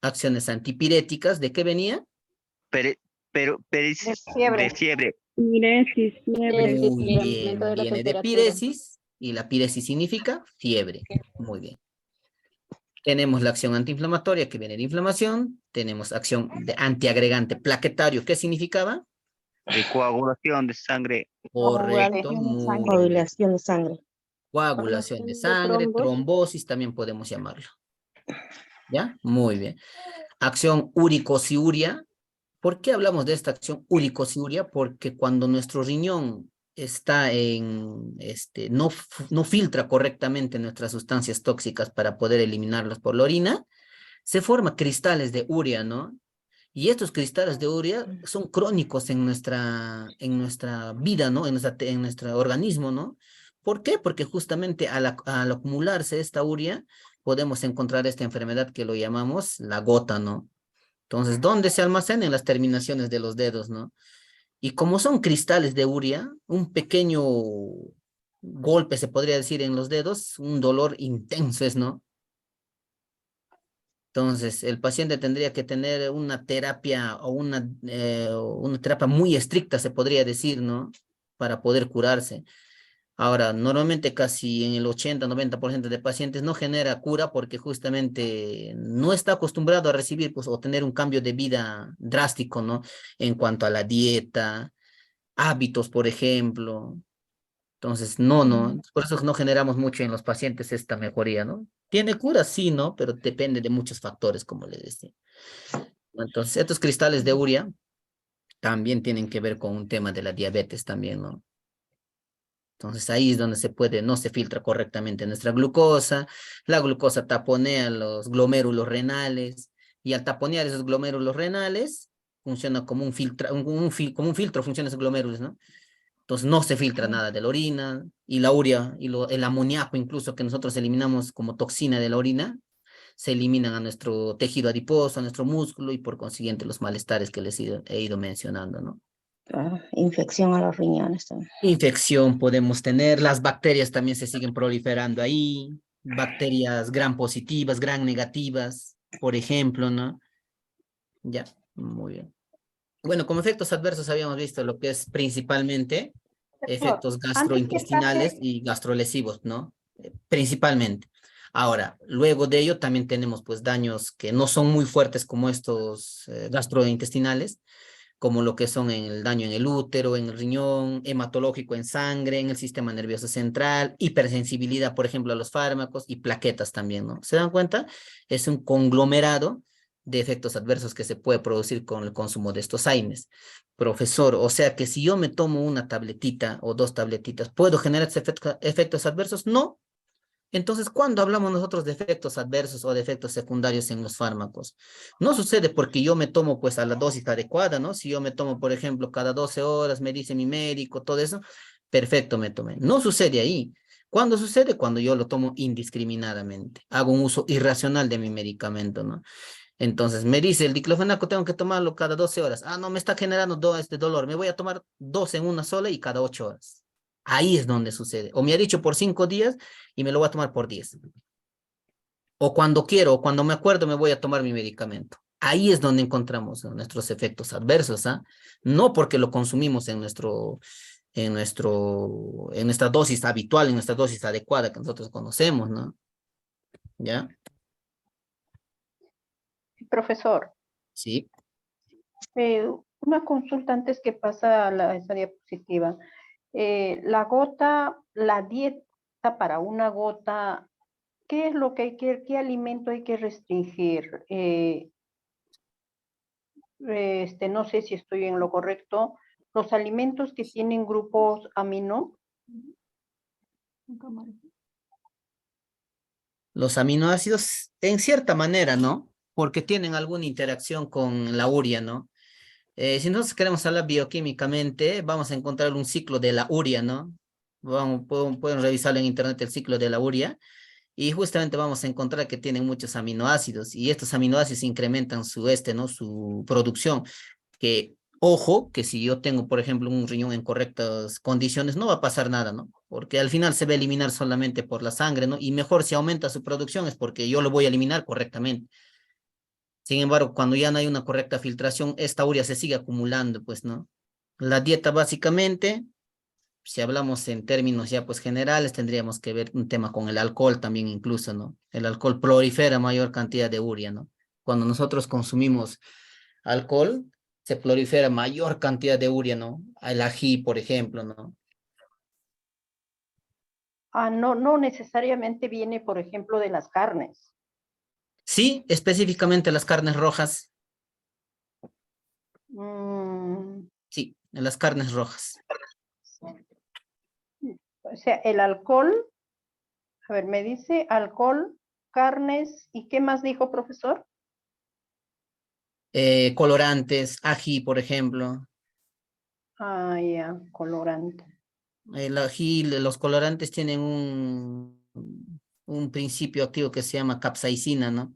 Speaker 3: acciones antipiréticas, ¿de qué venía?
Speaker 16: Pero,
Speaker 5: De
Speaker 16: de fiebre.
Speaker 14: Piresis, fiebre.
Speaker 3: Muy
Speaker 14: Incremento
Speaker 3: bien,
Speaker 14: de la
Speaker 3: viene de
Speaker 14: temperatura.
Speaker 3: piresis, y la piresis significa fiebre. Muy bien. Tenemos la acción antiinflamatoria, que viene de inflamación, tenemos acción de antiagregante plaquetario, ¿qué significaba?
Speaker 16: De coagulación de sangre.
Speaker 3: Correcto, muy bien.
Speaker 9: Coagulación de sangre.
Speaker 3: Coagulación de
Speaker 14: Formación de
Speaker 3: sangre,
Speaker 14: trombos.
Speaker 3: trombosis también podemos llamarlo. ¿Ya? Muy bien. Acción uricosiuria. ¿Por qué hablamos de esta acción uricosiuria? Porque cuando nuestro riñón está no filtra correctamente nuestras sustancias tóxicas para poder eliminarlas por la orina, se forman cristales de urea, ¿no? Y estos cristales de urea son crónicos en nuestra vida, ¿no? En nuestro organismo, ¿no? ¿Por qué? Porque justamente al acumularse esta urea, podemos encontrar esta enfermedad que lo llamamos la gota, ¿no? Entonces, ¿dónde se almacena? En las terminaciones de los dedos, ¿no? Y como son cristales de urea, un pequeño golpe, se podría decir, en los dedos, un dolor intenso es, ¿no? Entonces, el paciente tendría que tener una terapia o una terapia muy estricta, se podría decir, ¿no? Para poder curarse. Ahora, normalmente casi en el 80-90% de pacientes no genera cura porque justamente no está acostumbrado a recibir pues, o tener un cambio de vida drástico, ¿no? En cuanto a la dieta, hábitos, por ejemplo. Entonces, no. Por eso no generamos mucho en los pacientes esta mejoría, ¿no? Tiene cura, sí, ¿no? Pero depende de muchos factores, como les decía. Entonces, estos cristales de urea también tienen que ver con un tema de la diabetes también, ¿no? Entonces ahí es donde no se filtra correctamente nuestra glucosa, la glucosa taponea los glomérulos renales, y al taponear esos glomérulos renales, funciona como un filtro, funcionan esos glomérulos, ¿no? Entonces no se filtra nada de la orina, y la urea, y el amoníaco incluso que nosotros eliminamos como toxina de la orina, se eliminan a nuestro tejido adiposo, a nuestro músculo, y por consiguiente los malestares que les he ido mencionando, ¿no?
Speaker 9: Infección a los riñones también.
Speaker 3: Infección podemos tener, las bacterias también se siguen proliferando ahí, bacterias gram positivas, gram negativas, por ejemplo, ¿no? Ya, muy bien. Bueno, como efectos adversos habíamos visto lo que es principalmente efectos
Speaker 5: Antes que
Speaker 3: gastrointestinales
Speaker 5: pase,
Speaker 3: y gastrolesivos, ¿no? Principalmente. Ahora, luego de ello también tenemos pues daños que no son muy fuertes como estos gastrointestinales, como lo que son el daño en el útero, en el riñón, hematológico en sangre, en el sistema nervioso central, hipersensibilidad, por ejemplo, a los fármacos y plaquetas también, ¿no? ¿Se dan cuenta? Es un conglomerado de efectos adversos que se puede producir con el consumo de estos AINES. Profesor, o sea que si yo me tomo una tabletita o dos tabletitas, ¿puedo generar efectos adversos? No. Entonces, ¿cuándo hablamos nosotros de efectos adversos o de efectos secundarios en los fármacos? No sucede porque yo me tomo pues a la dosis adecuada, ¿no? Si yo me tomo, por ejemplo, cada 12 horas, me dice mi médico, todo eso, perfecto, me tomé. No sucede ahí. ¿Cuándo sucede? Cuando yo lo tomo indiscriminadamente. Hago un uso irracional de mi medicamento, ¿no? Entonces, me dice el diclofenaco, tengo que tomarlo cada 12 horas. Ah, no, me está generando este dolor. Me voy a tomar 2 en una sola y cada 8 horas. Ahí es donde sucede. O me ha dicho por 5 días y me lo voy a tomar por 10. O cuando quiero, o cuando me acuerdo, me voy a tomar mi medicamento. Ahí es donde encontramos nuestros efectos adversos, ¿ah? No porque lo consumimos en nuestra dosis habitual, en nuestra dosis adecuada que nosotros conocemos, ¿no? ¿Ya?
Speaker 5: profesor,
Speaker 3: Sí.
Speaker 5: una consulta antes que pasa a esa diapositiva. La gota, la dieta para una gota, ¿qué es lo que hay que, qué alimento hay que restringir? No sé si estoy en lo correcto. Los alimentos que tienen grupos amino.
Speaker 3: Los aminoácidos, en cierta manera, ¿no? Porque tienen alguna interacción con la urea, ¿no? Si nosotros queremos hablar bioquímicamente, vamos a encontrar un ciclo de la urea, ¿no? Pueden revisarlo en internet el ciclo de la urea y justamente vamos a encontrar que tienen muchos aminoácidos y estos aminoácidos incrementan ¿no? Su producción. Que, ojo, que si yo tengo, por ejemplo, un riñón en correctas condiciones, no va a pasar nada, ¿no? Porque al final se va a eliminar solamente por la sangre, ¿no? Y mejor si aumenta su producción es porque yo lo voy a eliminar correctamente. Sin embargo, cuando ya no hay una correcta filtración, esta urea se sigue acumulando, pues, ¿no? La dieta básicamente, si hablamos en términos ya pues generales, tendríamos que ver un tema con el alcohol también incluso, ¿no? El alcohol prolifera mayor cantidad de urea, ¿no? Cuando nosotros consumimos alcohol, se prolifera mayor cantidad de urea, ¿no? El ají, por ejemplo, ¿no?
Speaker 5: No necesariamente viene, por ejemplo, de las carnes.
Speaker 3: Sí, específicamente las carnes rojas. Sí, en las carnes rojas.
Speaker 5: O sea, el alcohol, a ver, me dice alcohol, carnes, ¿y qué más dijo, profesor?
Speaker 3: Colorantes, ají, por ejemplo.
Speaker 5: Ah, ya, colorante.
Speaker 3: El ají, los colorantes tienen un principio activo que se llama capsaicina, ¿no?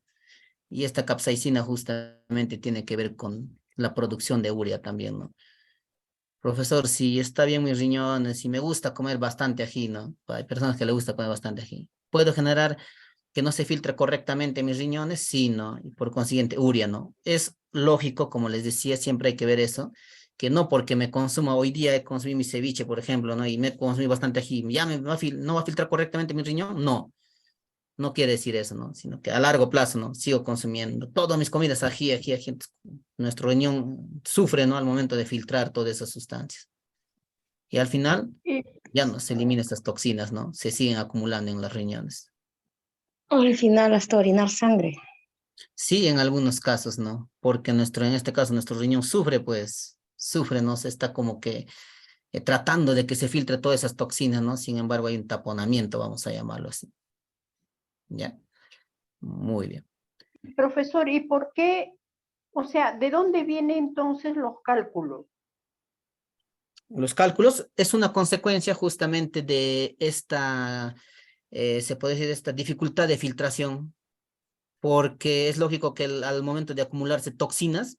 Speaker 3: Y esta capsaicina justamente tiene que ver con la producción de urea también, ¿no? Profesor, si está bien mis riñones, si me gusta comer bastante ají, ¿no? Hay personas que le gusta comer bastante ají. ¿Puedo generar que no se filtre correctamente mis riñones? Sí, ¿no? Y por consiguiente, urea, ¿no? Es lógico, como les decía, siempre hay que ver eso, que no porque me consuma hoy día, he consumido mi ceviche, por ejemplo, ¿no? Y me consumí bastante ají, ¿ya no va a filtrar correctamente mi riñón? No. No quiere decir eso, ¿no? Sino que a largo plazo, ¿no? Sigo consumiendo todas mis comidas ají. Entonces, nuestro riñón sufre, ¿no? Al momento de filtrar todas esas sustancias. Y al final, ya no se eliminan estas toxinas, ¿no? Se siguen acumulando en los riñones.
Speaker 17: Al final hasta orinar sangre.
Speaker 3: Sí, en algunos casos, ¿no? Porque en este caso, nuestro riñón sufre, ¿no? Se está como que tratando de que se filtre todas esas toxinas, ¿no? Sin embargo, hay un taponamiento, vamos a llamarlo así. ¿Ya? Muy bien.
Speaker 5: Profesor, ¿y por qué? O sea, ¿de dónde vienen entonces los cálculos?
Speaker 3: Los cálculos es una consecuencia justamente de esta, se puede decir, esta dificultad de filtración, porque es lógico que al momento de acumularse toxinas,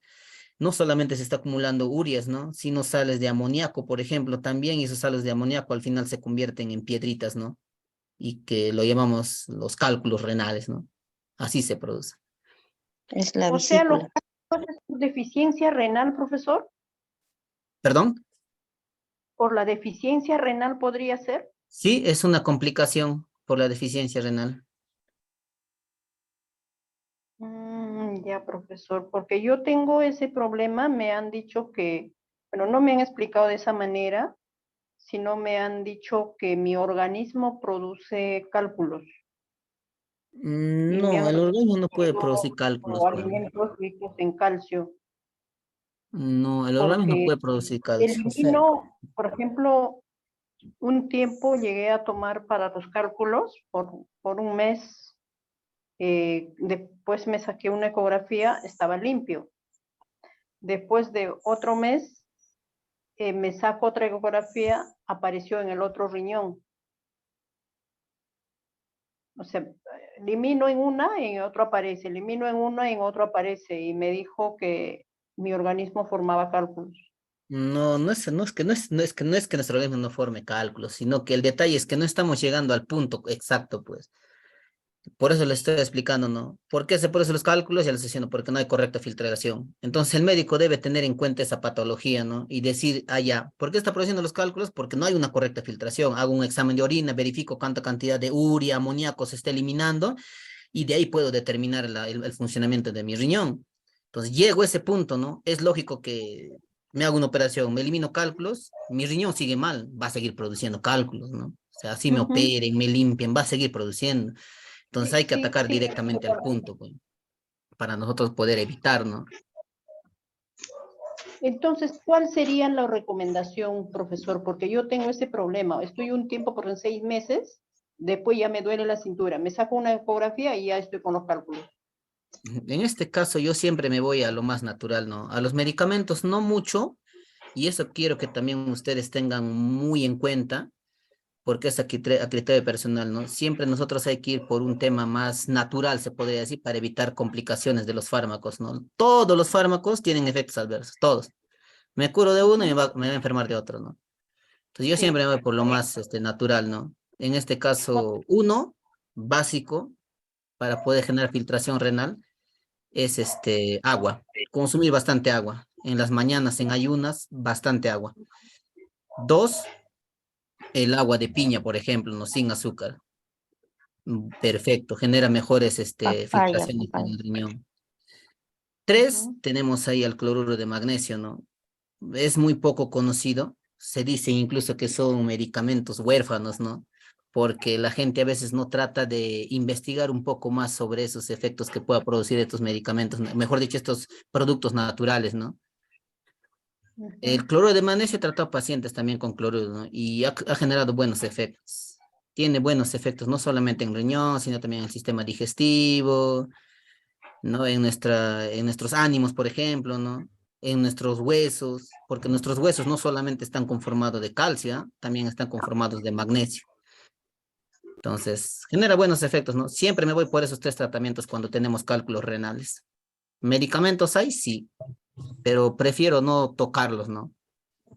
Speaker 3: no solamente se está acumulando ureas, ¿no? Sino sales de amoníaco, por ejemplo, también, y esos sales de amoníaco al final se convierten en piedritas, ¿no? Y que lo llamamos los cálculos renales, ¿no? Así se produce.
Speaker 17: Es la
Speaker 5: O sea, los
Speaker 17: vesícula.
Speaker 5: cálculos es por deficiencia renal, profesor.
Speaker 3: ¿Perdón?
Speaker 5: ¿Por la deficiencia renal podría ser?
Speaker 3: Sí, es una complicación por la deficiencia renal.
Speaker 5: Ya, profesor, porque yo tengo ese problema, me han dicho que, bueno, no me han explicado de esa manera, sino me han dicho que mi organismo produce cálculos. Y me
Speaker 3: No,
Speaker 5: han
Speaker 3: el organismo no puede
Speaker 5: recomendado
Speaker 3: producir cálculos, pues.
Speaker 5: alimentos ricos en calcio,
Speaker 3: No, el organismo no
Speaker 5: porque
Speaker 3: puede producir calcio. O sea,
Speaker 5: elimino, por ejemplo, un tiempo llegué a tomar para los cálculos por un mes, después me saqué una ecografía, estaba limpio. Después de otro mes, me saco otra ecografía, apareció en el otro riñón. O sea, elimino en una, en otro aparece, elimino en una, en otro aparece, y me dijo que mi organismo formaba cálculos.
Speaker 3: no es que nuestro organismo no forme cálculos, sino que el detalle es que no estamos llegando al punto exacto, pues. Por eso les estoy explicando, ¿no? ¿Por qué se pueden hacer los cálculos? Ya les estoy diciendo, porque no hay correcta filtración. Entonces el médico debe tener en cuenta esa patología, ¿no? Y decir, ya, ¿por qué está produciendo los cálculos? Porque no hay una correcta filtración. Hago un examen de orina, verifico cuánta cantidad de urea, amoníaco se está eliminando, y de ahí puedo determinar el funcionamiento de mi riñón. Entonces llego a ese punto, ¿no? Es lógico que me hago una operación, me elimino cálculos, mi riñón sigue mal, va a seguir produciendo cálculos, ¿no? O sea, así me operen, me limpien, va a seguir produciendo. Entonces hay que
Speaker 5: Sí,
Speaker 3: atacar
Speaker 5: sí.
Speaker 3: directamente al punto, pues, para nosotros poder evitar, ¿no?
Speaker 5: Entonces, ¿cuál sería la recomendación, profesor? Porque yo tengo ese problema. Estoy un tiempo por 6 meses, después ya me duele la cintura. Me saco una ecografía y ya estoy con los cálculos.
Speaker 3: En este caso yo siempre me voy a lo más natural, ¿no? A los medicamentos no mucho, y eso quiero que también ustedes tengan muy en cuenta, porque es a criterio personal, ¿no? Siempre nosotros hay que ir por un tema más natural, se podría decir, para evitar complicaciones de los fármacos, ¿no? Todos los fármacos tienen efectos adversos, todos. Me curo de uno y me va a enfermar de otro, ¿no? Entonces yo siempre me voy por lo más natural, ¿no? En este caso, uno básico para poder generar filtración renal es agua, consumir bastante agua. En las mañanas, en ayunas, bastante agua. Dos, el agua de piña, por ejemplo, ¿no? Sin azúcar. Perfecto, genera mejores filtraciones en el riñón. Tres, tenemos ahí el cloruro de magnesio, ¿no? Es muy poco conocido. Se dice incluso que son medicamentos huérfanos, ¿no? Porque la gente a veces no trata de investigar un poco más sobre esos efectos que pueda producir estos medicamentos, mejor dicho, estos productos naturales, ¿no? El cloruro de magnesio he tratado pacientes también con cloruro, ¿no? Y ha generado buenos efectos. Tiene buenos efectos no solamente en riñón, sino también en el sistema digestivo, ¿no? En nuestros ánimos, por ejemplo, ¿no? En nuestros huesos, porque nuestros huesos no solamente están conformados de calcio, ¿ah? También están conformados de magnesio. Entonces, genera buenos efectos, ¿no? Siempre me voy por esos 3 tratamientos cuando tenemos cálculos renales. ¿Medicamentos hay? Sí, pero prefiero no tocarlos, ¿no?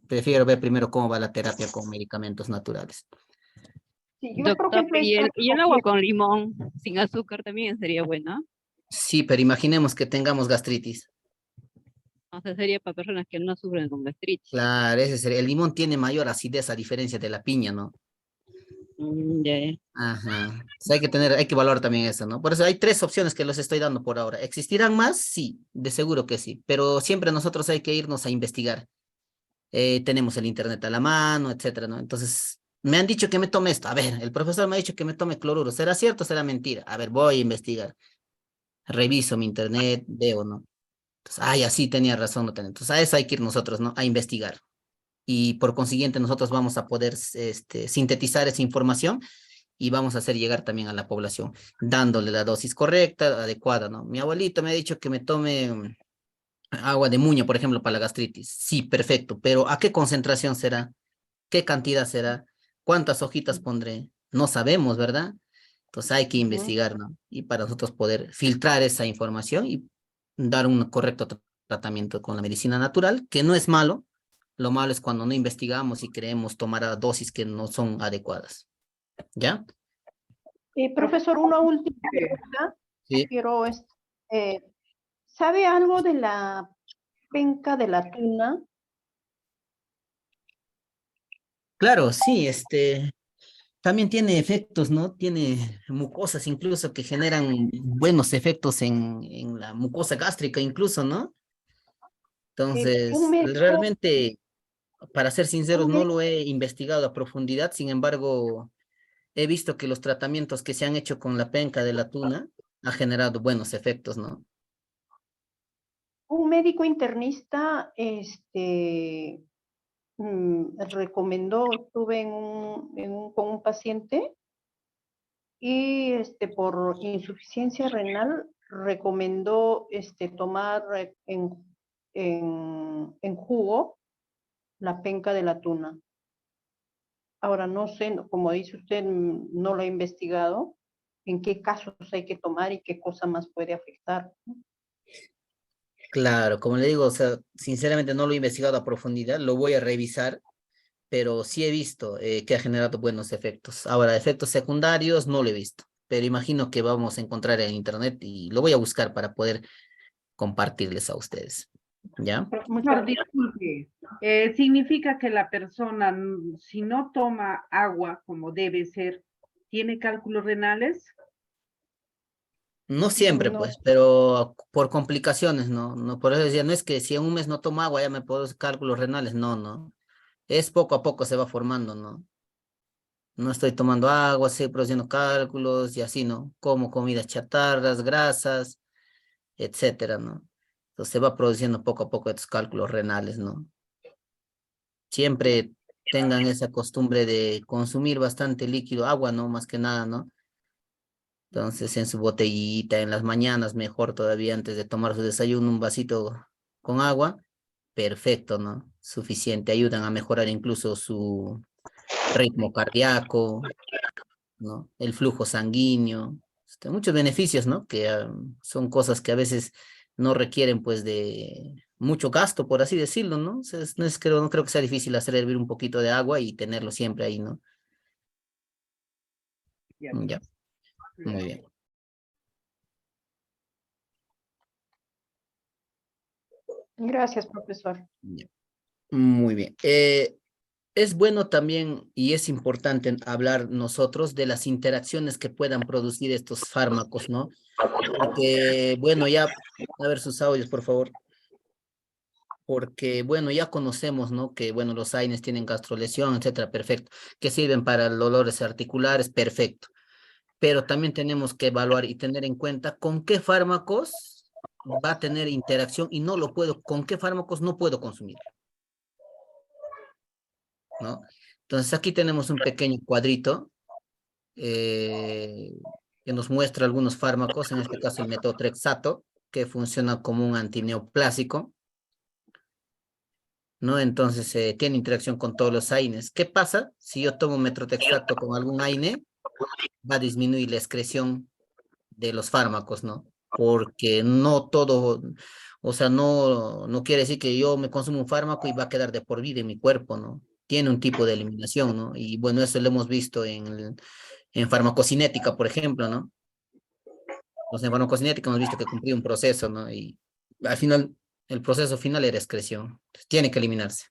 Speaker 3: Prefiero ver primero cómo va la terapia con medicamentos naturales.
Speaker 5: Sí, yo, por ejemplo,
Speaker 18: y el agua con limón, sin azúcar también sería buena.
Speaker 3: Sí, pero imaginemos que tengamos gastritis.
Speaker 18: O sea, sería para personas que no sufren con gastritis.
Speaker 3: Claro, ese sería. El limón tiene mayor acidez a diferencia de la piña, ¿no?
Speaker 18: Ya.
Speaker 3: Ajá. O sea, hay que valorar también eso, ¿no? Por eso hay 3 opciones que los estoy dando por ahora. ¿Existirán más? Sí, de seguro que sí. Pero siempre nosotros hay que irnos a investigar. Tenemos el internet a la mano, etcétera, ¿no? Entonces, me han dicho que me tome esto. A ver, el profesor me ha dicho que me tome cloruro. ¿Será cierto o será mentira? A ver, voy a investigar. Reviso mi internet, veo, ¿no? Entonces, así tenía razón, no tenía. Entonces, a eso hay que ir nosotros, ¿no? A investigar. Y por consiguiente, nosotros vamos a poder sintetizar esa información y vamos a hacer llegar también a la población, dándole la dosis correcta, adecuada, ¿no? Mi abuelito me ha dicho que me tome agua de muña, por ejemplo, para la gastritis. Sí, perfecto, pero ¿a qué concentración será? ¿Qué cantidad será? ¿Cuántas hojitas pondré? No sabemos, ¿verdad? Entonces hay que investigar, ¿no? Y para nosotros poder filtrar esa información y dar un correcto tratamiento con la medicina natural, que no es malo. Lo malo es cuando no investigamos y creemos tomar a dosis que no son adecuadas. ¿Ya?
Speaker 5: Profesor, una última pregunta.
Speaker 3: Sí.
Speaker 5: Quiero, ¿sabe algo de la penca de la tuna?
Speaker 3: Claro, sí, también tiene efectos, ¿no? Tiene mucosas incluso que generan buenos efectos en la mucosa gástrica incluso, ¿no?
Speaker 5: Un
Speaker 3: Entonces,
Speaker 5: médico,
Speaker 3: realmente, para ser sinceros,
Speaker 5: un
Speaker 3: no
Speaker 5: médico
Speaker 3: lo he investigado a profundidad, sin embargo, he visto que los tratamientos que se han hecho con la penca de la tuna ha generado buenos efectos, ¿no?
Speaker 5: Un médico internista recomendó, estuve con un paciente y por insuficiencia renal recomendó tomar en jugo la penca de la tuna. Ahora no sé, como dice usted, no lo he investigado, en qué casos hay que tomar y qué cosa más puede afectar.
Speaker 3: Claro, como le digo, o sea, sinceramente no lo he investigado a profundidad, lo voy a revisar, pero sí he visto que ha generado buenos efectos. Ahora, efectos secundarios no lo he visto, pero imagino que vamos a encontrar en internet y lo voy a buscar para poder compartirles a ustedes. ¿Ya?
Speaker 19: Profesor, disculpe, significa que la persona, si no toma agua como debe ser, ¿tiene cálculos renales?
Speaker 3: No siempre,
Speaker 5: No,
Speaker 3: pues, pero por complicaciones, ¿no? No, por eso decía, no es que si en un mes no tomo agua ya me puedo hacer cálculos renales, no, no. Es poco a poco se va formando, ¿no? No estoy tomando agua, estoy produciendo cálculos y así, ¿no? Como comidas chatarras, grasas, etcétera, ¿no? Entonces se va produciendo poco a poco estos cálculos renales, ¿no? Siempre tengan esa costumbre de consumir bastante líquido, agua, ¿no? Más que nada, ¿no? Entonces en su botellita, en las mañanas, mejor todavía antes de tomar su desayuno, un vasito con agua, perfecto, ¿no? Suficiente, ayudan a mejorar incluso su ritmo cardíaco, ¿no? El flujo sanguíneo, muchos beneficios, ¿no? Que son cosas que a veces no requieren pues de mucho gasto, por así decirlo, ¿no? O sea, no creo que sea difícil hacer hervir un poquito de agua y tenerlo siempre ahí, ¿no? Ya, muy bien.
Speaker 5: gracias, profesor.
Speaker 3: Ya. Muy bien. Es bueno también y es importante hablar nosotros de las interacciones que puedan producir estos fármacos, ¿no? Porque, bueno, ya, a ver sus audios, por favor. Porque, bueno, ya conocemos, ¿no? Que, bueno, los AINES tienen gastrolesión, etcétera, perfecto. Que sirven para dolores articulares, perfecto. Pero también tenemos que evaluar y tener en cuenta con qué fármacos va a tener interacción y no lo puedo, con qué fármacos no puedo consumir, ¿no? Entonces aquí tenemos un pequeño cuadrito que nos muestra algunos fármacos, en este caso el metotrexato, que funciona como un antineoplásico, ¿no? Entonces tiene interacción con todos los AINES. ¿Qué pasa si yo tomo metotrexato con algún AINE? Va a disminuir la excreción de los fármacos, ¿no? Porque no todo, o sea, no quiere decir que yo me consumo un fármaco y va a quedar de por vida en mi cuerpo, ¿no? Tiene un tipo de eliminación, ¿no? Y bueno, eso lo hemos visto en farmacocinética, por ejemplo, ¿no? Entonces, en farmacocinética hemos visto que cumplía un proceso, ¿no? Y al final, el proceso final era excreción. Entonces, tiene que eliminarse.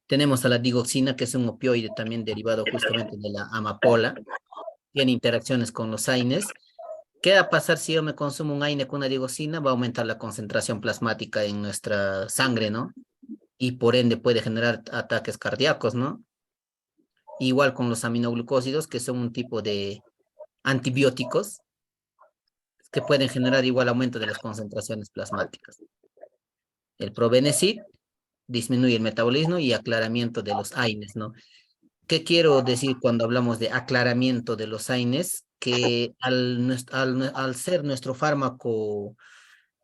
Speaker 3: Tenemos a la digoxina, que es un opioide también derivado justamente de la amapola. Tiene interacciones con los AINES. ¿Qué va a pasar si yo me consumo un AINE con una digoxina? Va a aumentar la concentración plasmática en nuestra sangre, ¿no? Y por ende puede generar ataques cardíacos, ¿no? Igual con los aminoglucósidos, que son un tipo de antibióticos que pueden generar igual aumento de las concentraciones plasmáticas. El probenecid disminuye el metabolismo y aclaramiento de los AINES, ¿no? ¿Qué quiero decir cuando hablamos de aclaramiento de los AINES? Que al ser nuestro fármaco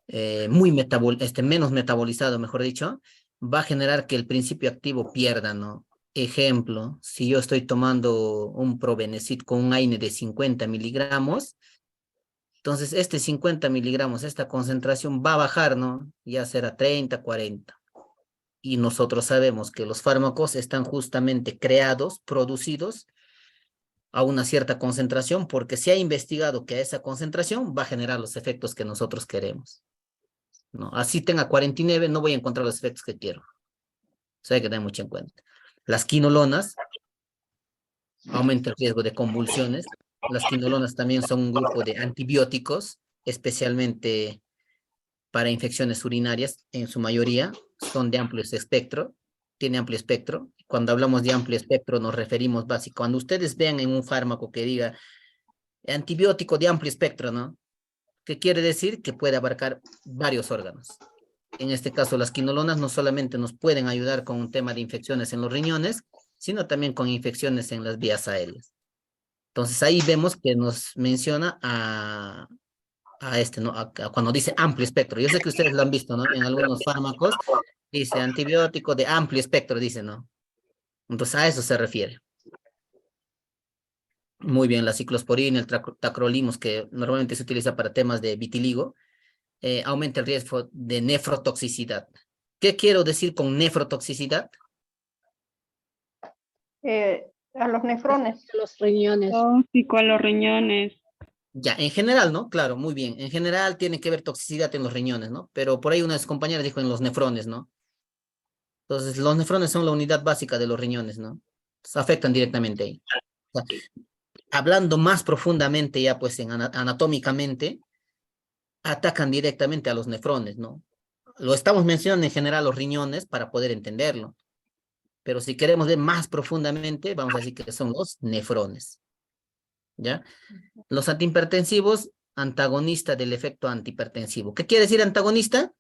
Speaker 3: menos metabolizado, mejor dicho, va a generar que el principio activo pierda, ¿no? Ejemplo, si yo estoy tomando un probenecid con un AINE de 50 miligramos, entonces este 50 miligramos, esta concentración va a bajar, ¿no? Ya será 30, 40. Y nosotros sabemos que los fármacos están justamente creados, producidos a una cierta concentración, porque se ha investigado que a esa concentración va a generar los efectos que nosotros queremos, ¿no? Así tenga 49, no voy a encontrar los efectos que quiero. Eso hay que tener mucho en cuenta. Las quinolonas aumenta el riesgo de convulsiones. Las quinolonas también son un grupo de antibióticos, especialmente para infecciones urinarias, en su mayoría son de amplio espectro, tiene amplio espectro. Cuando hablamos de amplio espectro nos referimos básicamente, cuando ustedes vean en un fármaco que diga antibiótico de amplio espectro, ¿no? ¿Qué quiere decir? Que puede abarcar varios órganos. En este caso, las quinolonas no solamente nos pueden ayudar con un tema de infecciones en los riñones, sino también con infecciones en las vías aéreas. Entonces ahí vemos que nos menciona a ¿no? Cuando dice amplio espectro. Yo sé que ustedes lo han visto, ¿no? En algunos fármacos dice antibiótico de amplio espectro, dice, ¿no? Entonces a eso se refiere. Muy bien, la ciclosporina, el tacrolimus, que normalmente se utiliza para temas de vitiligo, aumenta el riesgo de nefrotoxicidad. ¿Qué quiero decir con nefrotoxicidad?
Speaker 5: A los nefrones.
Speaker 14: Los riñones.
Speaker 18: Tóxico a los riñones.
Speaker 3: Ya, en general, ¿no? Claro, muy bien. En general tiene que haber toxicidad en los riñones, ¿no? Pero por ahí una de sus compañeras dijo en los nefrones, ¿no? Entonces, los nefrones son la unidad básica de los riñones, ¿no? Entonces, afectan directamente ahí. O sea, hablando más profundamente ya, pues, anatómicamente, atacan directamente a los nefrones, ¿no? Lo estamos mencionando en general los riñones para poder entenderlo. Pero si queremos ver más profundamente, vamos a decir que son los nefrones. ¿Ya? Los antihipertensivos, antagonista del efecto antihipertensivo. ¿Qué quiere decir antagonista?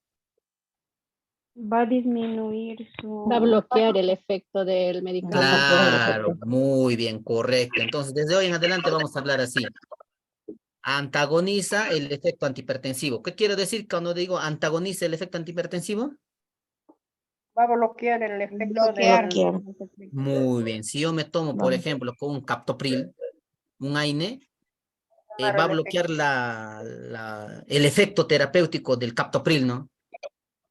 Speaker 4: Va a disminuir su...
Speaker 14: Va a bloquear el efecto del medicamento.
Speaker 3: Claro, muy bien, correcto. Entonces, desde hoy en adelante vamos a hablar así. Antagoniza el efecto antihipertensivo. ¿Qué quiero decir cuando digo antagoniza el efecto antihipertensivo?
Speaker 5: Va a bloquear el efecto
Speaker 17: Bloquear.
Speaker 3: Muy bien. Si yo me tomo, por ejemplo, con un captopril, un AINE, va a bloquear el efecto terapéutico del captopril, ¿no?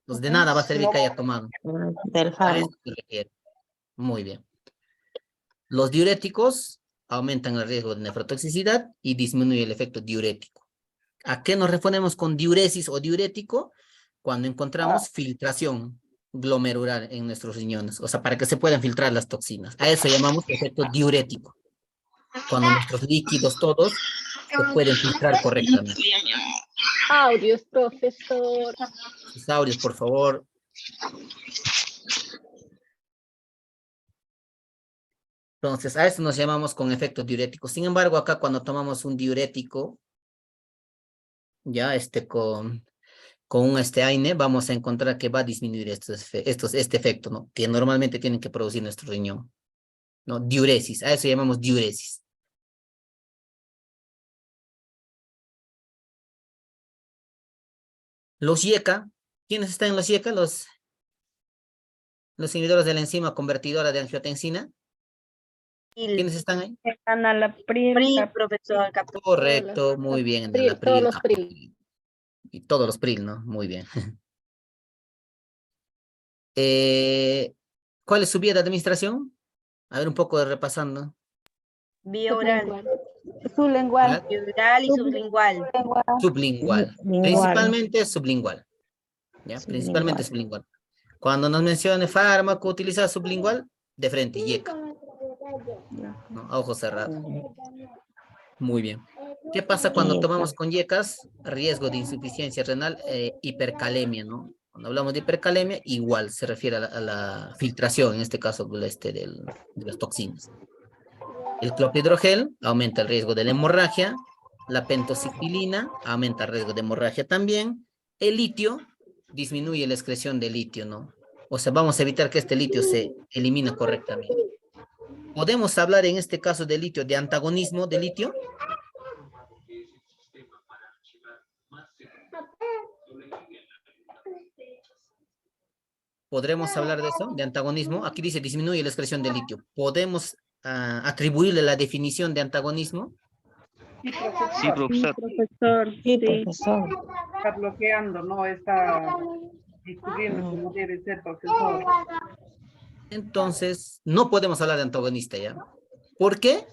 Speaker 3: Pues de nada va a servir que haya tomado.
Speaker 17: Del
Speaker 3: A eso
Speaker 17: fármaco.
Speaker 3: se refiere. Muy bien. Los diuréticos aumentan el riesgo de nefrotoxicidad y disminuye el efecto diurético. ¿A qué nos referimos con diuresis o diurético? Cuando encontramos filtración glomerular en nuestros riñones, o sea, para que se puedan filtrar las toxinas. A eso llamamos efecto diurético. Cuando nuestros líquidos todos se pueden filtrar correctamente.
Speaker 14: Audios, profesor.
Speaker 3: Sus audios, por favor. Entonces, a eso nos llamamos con efecto diurético. Sin embargo, acá cuando tomamos un diurético, ya con un AINE, vamos a encontrar que va a disminuir este efecto, ¿no? Que normalmente tienen que producir nuestro riñón, ¿no? Diuresis, a eso llamamos diuresis. Los YECA, ¿quiénes están en los YECA? Los inhibidores de la enzima convertidora de angiotensina. ¿Quiénes están ahí?
Speaker 13: Enalapril, profesor.
Speaker 3: Correcto, muy bien.
Speaker 14: Todos los PRIL.
Speaker 3: Y todos los PRIL, ¿no? Muy bien. ¿Cuál es su vía de administración? A ver, un poco repasando.
Speaker 13: Vía oral.
Speaker 4: Sublingual.
Speaker 13: Oral y sublingual.
Speaker 3: Sublingual. Principalmente sublingual. ¿Ya? Principalmente sublingual. Cuando nos mencione fármaco, utiliza sublingual, de frente, YECA. ¿No? A ojos cerrados. Muy bien. ¿Qué pasa cuando tomamos con YECAs? Riesgo de insuficiencia renal, hipercalemia, ¿no? Cuando hablamos de hipercalemia, igual se refiere a la filtración, en este caso de las toxinas. El clopidogrel aumenta el riesgo de la hemorragia. La pentosicilina aumenta el riesgo de hemorragia también. El litio disminuye la excreción de litio, ¿no? O sea, vamos a evitar que este litio se elimine correctamente. ¿Podemos hablar en este caso de litio, de antagonismo de litio? ¿Podremos hablar de eso, de antagonismo? Aquí dice disminuye la excreción de litio. ¿Podemos atribuirle la definición de antagonismo?
Speaker 16: Sí, profesor.
Speaker 17: Sí, profesor.
Speaker 19: Está bloqueando, no está descubriendo como debe ser, profesor.
Speaker 3: Entonces, no podemos hablar de antagonista, ¿ya? ¿Por qué?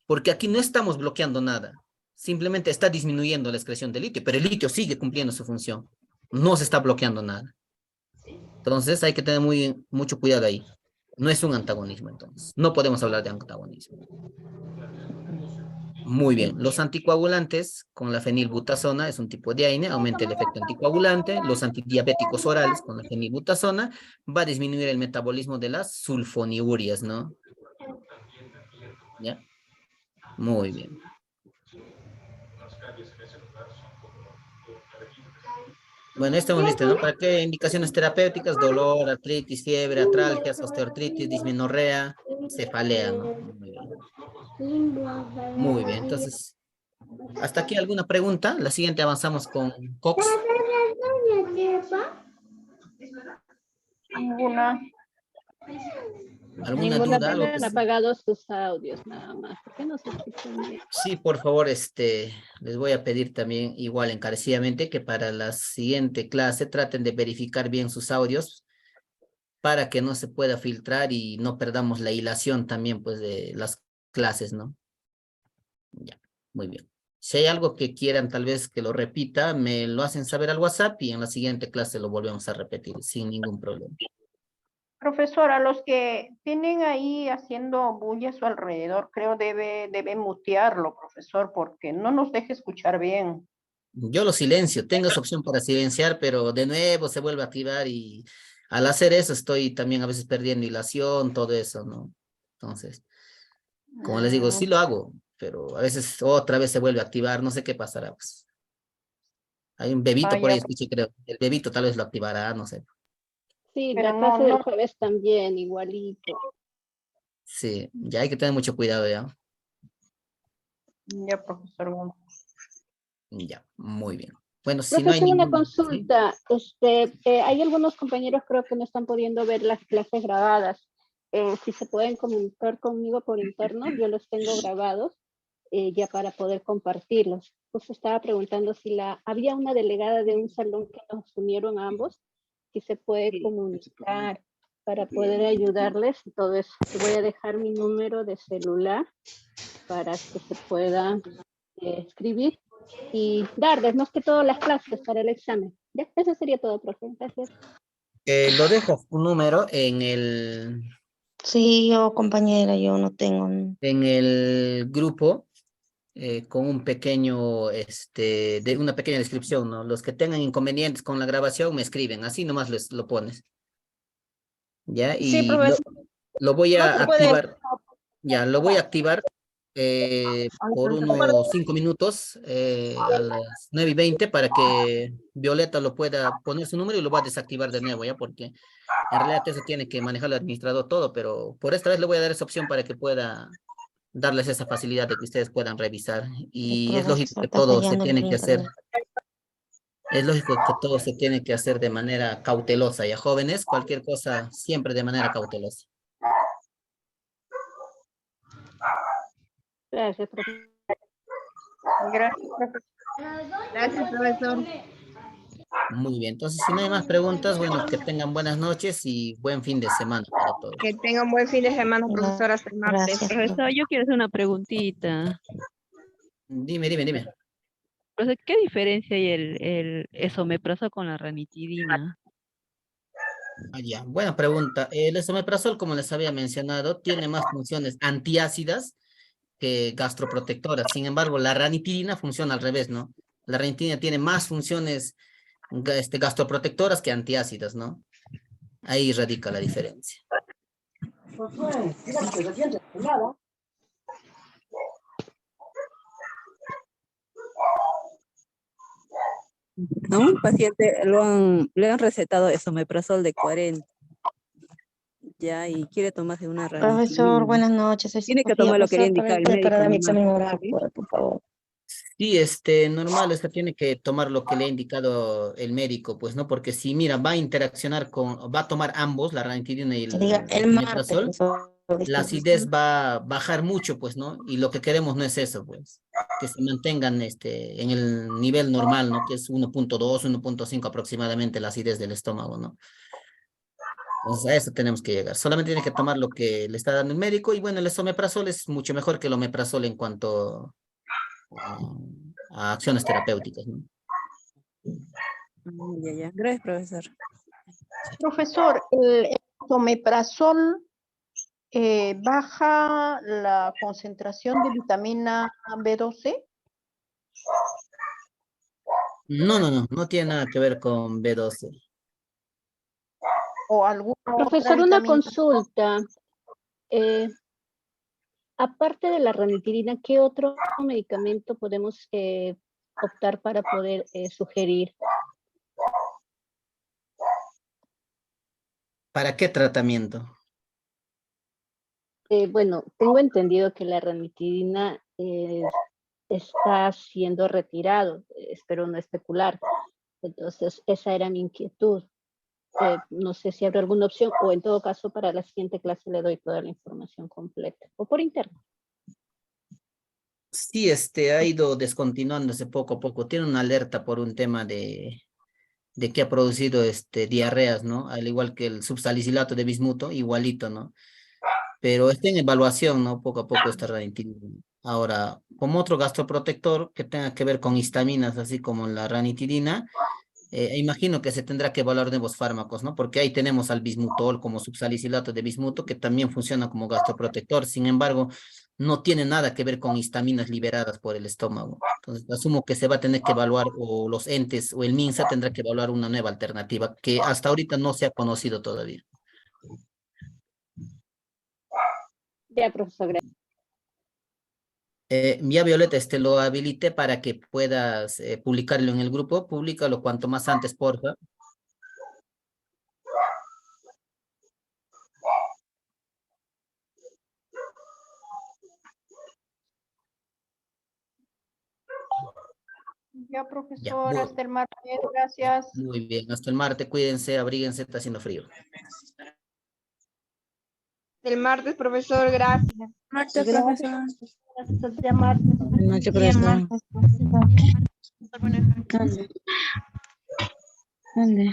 Speaker 3: Porque aquí no estamos bloqueando nada. Simplemente está disminuyendo la excreción de litio, pero el litio sigue cumpliendo su función. No se está bloqueando nada. Entonces, hay que tener mucho cuidado ahí. No es un antagonismo, entonces. No podemos hablar de antagonismo. Muy bien. Los anticoagulantes con la fenilbutazona es un tipo de AINE, aumenta el efecto anticoagulante. Los antidiabéticos orales con la fenilbutazona va a disminuir el metabolismo de las sulfoniurias, ¿no? ¿Ya? Muy bien. Bueno, estamos listos, ¿no? ¿Para qué indicaciones terapéuticas? Dolor, artritis, fiebre, atralgias, osteoartritis, dismenorrea, cefalea, ¿no? Muy bien. Muy bien, entonces, ¿hasta aquí alguna pregunta? La siguiente avanzamos con Cox.
Speaker 5: Ninguna.
Speaker 3: ¿Alguna
Speaker 14: Ninguna,
Speaker 3: duda? Algo que
Speaker 14: tienen apagados sus audios nada más. ¿Por qué no se escuchan bien?
Speaker 3: Sí, por favor, les voy a pedir también igual encarecidamente que para la siguiente clase traten de verificar bien sus audios para que no se pueda filtrar y no perdamos la hilación también pues de las clases, ¿no? Ya, muy bien. Si hay algo que quieran tal vez que lo repita, me lo hacen saber al WhatsApp y en la siguiente clase lo volvemos a repetir sin ningún problema.
Speaker 5: Profesora, los que tienen ahí haciendo bulla a su alrededor, creo debe mutearlo, profesor, porque no nos deja escuchar bien.
Speaker 3: Yo lo silencio, tengo esa opción para silenciar, pero de nuevo se vuelve a activar y al hacer eso estoy también a veces perdiendo hilación, todo eso, ¿no? Entonces, como les digo, sí lo hago, pero a veces otra vez se vuelve a activar, no sé qué pasará, pues. Hay un bebito por ahí, escuché, creo. El bebito tal vez lo activará, no sé.
Speaker 14: Sí,
Speaker 5: Pero
Speaker 14: la clase del
Speaker 5: no.
Speaker 14: jueves también, igualito.
Speaker 3: Sí, ya hay que tener mucho cuidado ya.
Speaker 5: Ya, profesor.
Speaker 3: Ya, muy bien. Bueno, si no hay
Speaker 14: Profesor, una
Speaker 3: ningún...
Speaker 14: consulta. Hay algunos compañeros creo que no están pudiendo ver las clases grabadas. Si se pueden comunicar conmigo por interno, yo los tengo grabados ya para poder compartirlos. Pues estaba preguntando si había una delegada de un salón que nos unieron a ambos, si se puede comunicar para poder ayudarles y todo eso. Te voy a dejar mi número de celular para que se pueda escribir y darles más que todo las clases para el examen. Ya, eso sería todo, profe. Gracias.
Speaker 3: Lo dejo un número en el...
Speaker 17: Sí, yo compañera, yo no tengo.
Speaker 3: En el grupo con un pequeño, de una pequeña descripción, ¿no? Los que tengan inconvenientes con la grabación me escriben, así nomás les lo pones. ¿Ya?
Speaker 13: Sí,
Speaker 3: Y
Speaker 13: profesor.
Speaker 3: lo voy
Speaker 13: No
Speaker 3: a
Speaker 13: se puede.
Speaker 3: activar. Ya, lo voy a activar por unos 5 minutos a las 9:20 para que Violeta lo pueda poner su número y lo va a desactivar de nuevo, ¿ya? Porque en realidad eso tiene que manejar el administrador todo, pero por esta vez le voy a dar esa opción para que pueda darles esa facilidad de que ustedes puedan revisar.
Speaker 17: El
Speaker 3: Y es lógico
Speaker 17: profesor
Speaker 3: que
Speaker 17: está
Speaker 3: todo se
Speaker 17: fallando el
Speaker 3: tiene que hacer.
Speaker 17: internet.
Speaker 3: Es lógico que todo se tiene que hacer de manera cautelosa. Ya jóvenes, cualquier cosa siempre de manera cautelosa.
Speaker 14: Gracias, profesor.
Speaker 13: Gracias, profesor.
Speaker 3: Muy bien, entonces si no hay más preguntas, bueno, que tengan buenas noches y buen fin de semana para todos.
Speaker 13: Que tengan buen fin de semana, profesor, hasta el martes.
Speaker 17: Gracias.
Speaker 18: Profesor, yo quiero hacer una preguntita.
Speaker 3: Dime.
Speaker 18: Profesor, ¿qué diferencia hay el esomeprazol con la ranitidina?
Speaker 3: Ya, buena pregunta. El esomeprazol, como les había mencionado, tiene más funciones antiácidas que gastroprotectoras. Sin embargo, la ranitidina funciona al revés, ¿no? La ranitidina tiene más funciones gastroprotectoras que antiácidas, ¿no? Ahí radica la diferencia.
Speaker 18: A un paciente le han recetado esomeprazol de 40. Ya, y quiere tomarse una ranitidina.
Speaker 17: Profesor, buenas noches. Soy
Speaker 18: Tiene que
Speaker 17: Sofía.
Speaker 18: tomar lo que le
Speaker 17: Profesor,
Speaker 18: indica el médico
Speaker 17: para dar mi
Speaker 18: nomás,
Speaker 17: examen oral,
Speaker 18: ¿sí?
Speaker 17: por favor.
Speaker 3: Sí, normal, tiene que tomar lo que le ha indicado el médico, pues, ¿no? Porque si, mira, va a tomar ambos, la ranitidina y
Speaker 17: Que diga el martes,
Speaker 3: omeprazol,
Speaker 17: profesor.
Speaker 3: la acidez va a bajar mucho, pues, ¿no? Y lo que queremos no es eso, pues, que se mantengan, en el nivel normal, ¿no? Que es 1.2, 1.5 aproximadamente la acidez del estómago, ¿no? Entonces a eso tenemos que llegar. Solamente tiene que tomar lo que le está dando el médico y bueno, el esomeprazol es mucho mejor que el omeprazol en cuanto a acciones terapéuticas, ¿no?
Speaker 18: Ya. Gracias, profesor.
Speaker 5: Profesor, el omeprazol ¿baja la concentración de vitamina B12?
Speaker 3: No tiene nada que ver con B12.
Speaker 5: ¿O alguna
Speaker 14: Profesor,
Speaker 5: otra
Speaker 14: una
Speaker 5: vitamina?
Speaker 14: consulta. Aparte de la ranitidina, ¿qué otro medicamento podemos optar para poder sugerir?
Speaker 3: ¿Para qué tratamiento?
Speaker 14: Bueno, tengo entendido que la ranitidina está siendo retirado, espero no especular. Entonces, esa era mi inquietud. No sé si habrá alguna opción o en todo caso para la siguiente clase le doy toda la información completa o por interno.
Speaker 3: Sí, ha ido descontinuándose poco a poco. Tiene una alerta por un tema de que ha producido diarreas, ¿no? Al igual que el subsalicilato de bismuto, igualito, ¿no? Pero está en evaluación, ¿no? Poco a poco esta ranitidina. Ahora, como otro gastroprotector que tenga que ver con histaminas, así como la ranitidina, imagino que se tendrá que evaluar nuevos fármacos, ¿no? Porque ahí tenemos al bismutol como subsalicilato de bismuto, que también funciona como gastroprotector. Sin embargo, no tiene nada que ver con histaminas liberadas por el estómago. Entonces, asumo que se va a tener que evaluar, o los entes, o el MINSA tendrá que evaluar una nueva alternativa, que hasta ahorita no se ha conocido todavía.
Speaker 14: Ya, profesor, gracias.
Speaker 3: Ya, Violeta, lo habilité para que puedas publicarlo en el grupo. Públicalo cuanto más antes, porfa.
Speaker 5: Ya, profesor, hasta el martes, gracias.
Speaker 3: Muy bien, hasta el martes, cuídense, abríguense, está haciendo frío.
Speaker 7: El martes, profesor, gracias.
Speaker 17: Martes, profesor.
Speaker 7: Hasta el día martes.
Speaker 17: Buenas noches, profesor.
Speaker 13: Buenas noches.
Speaker 17: ¿Dónde?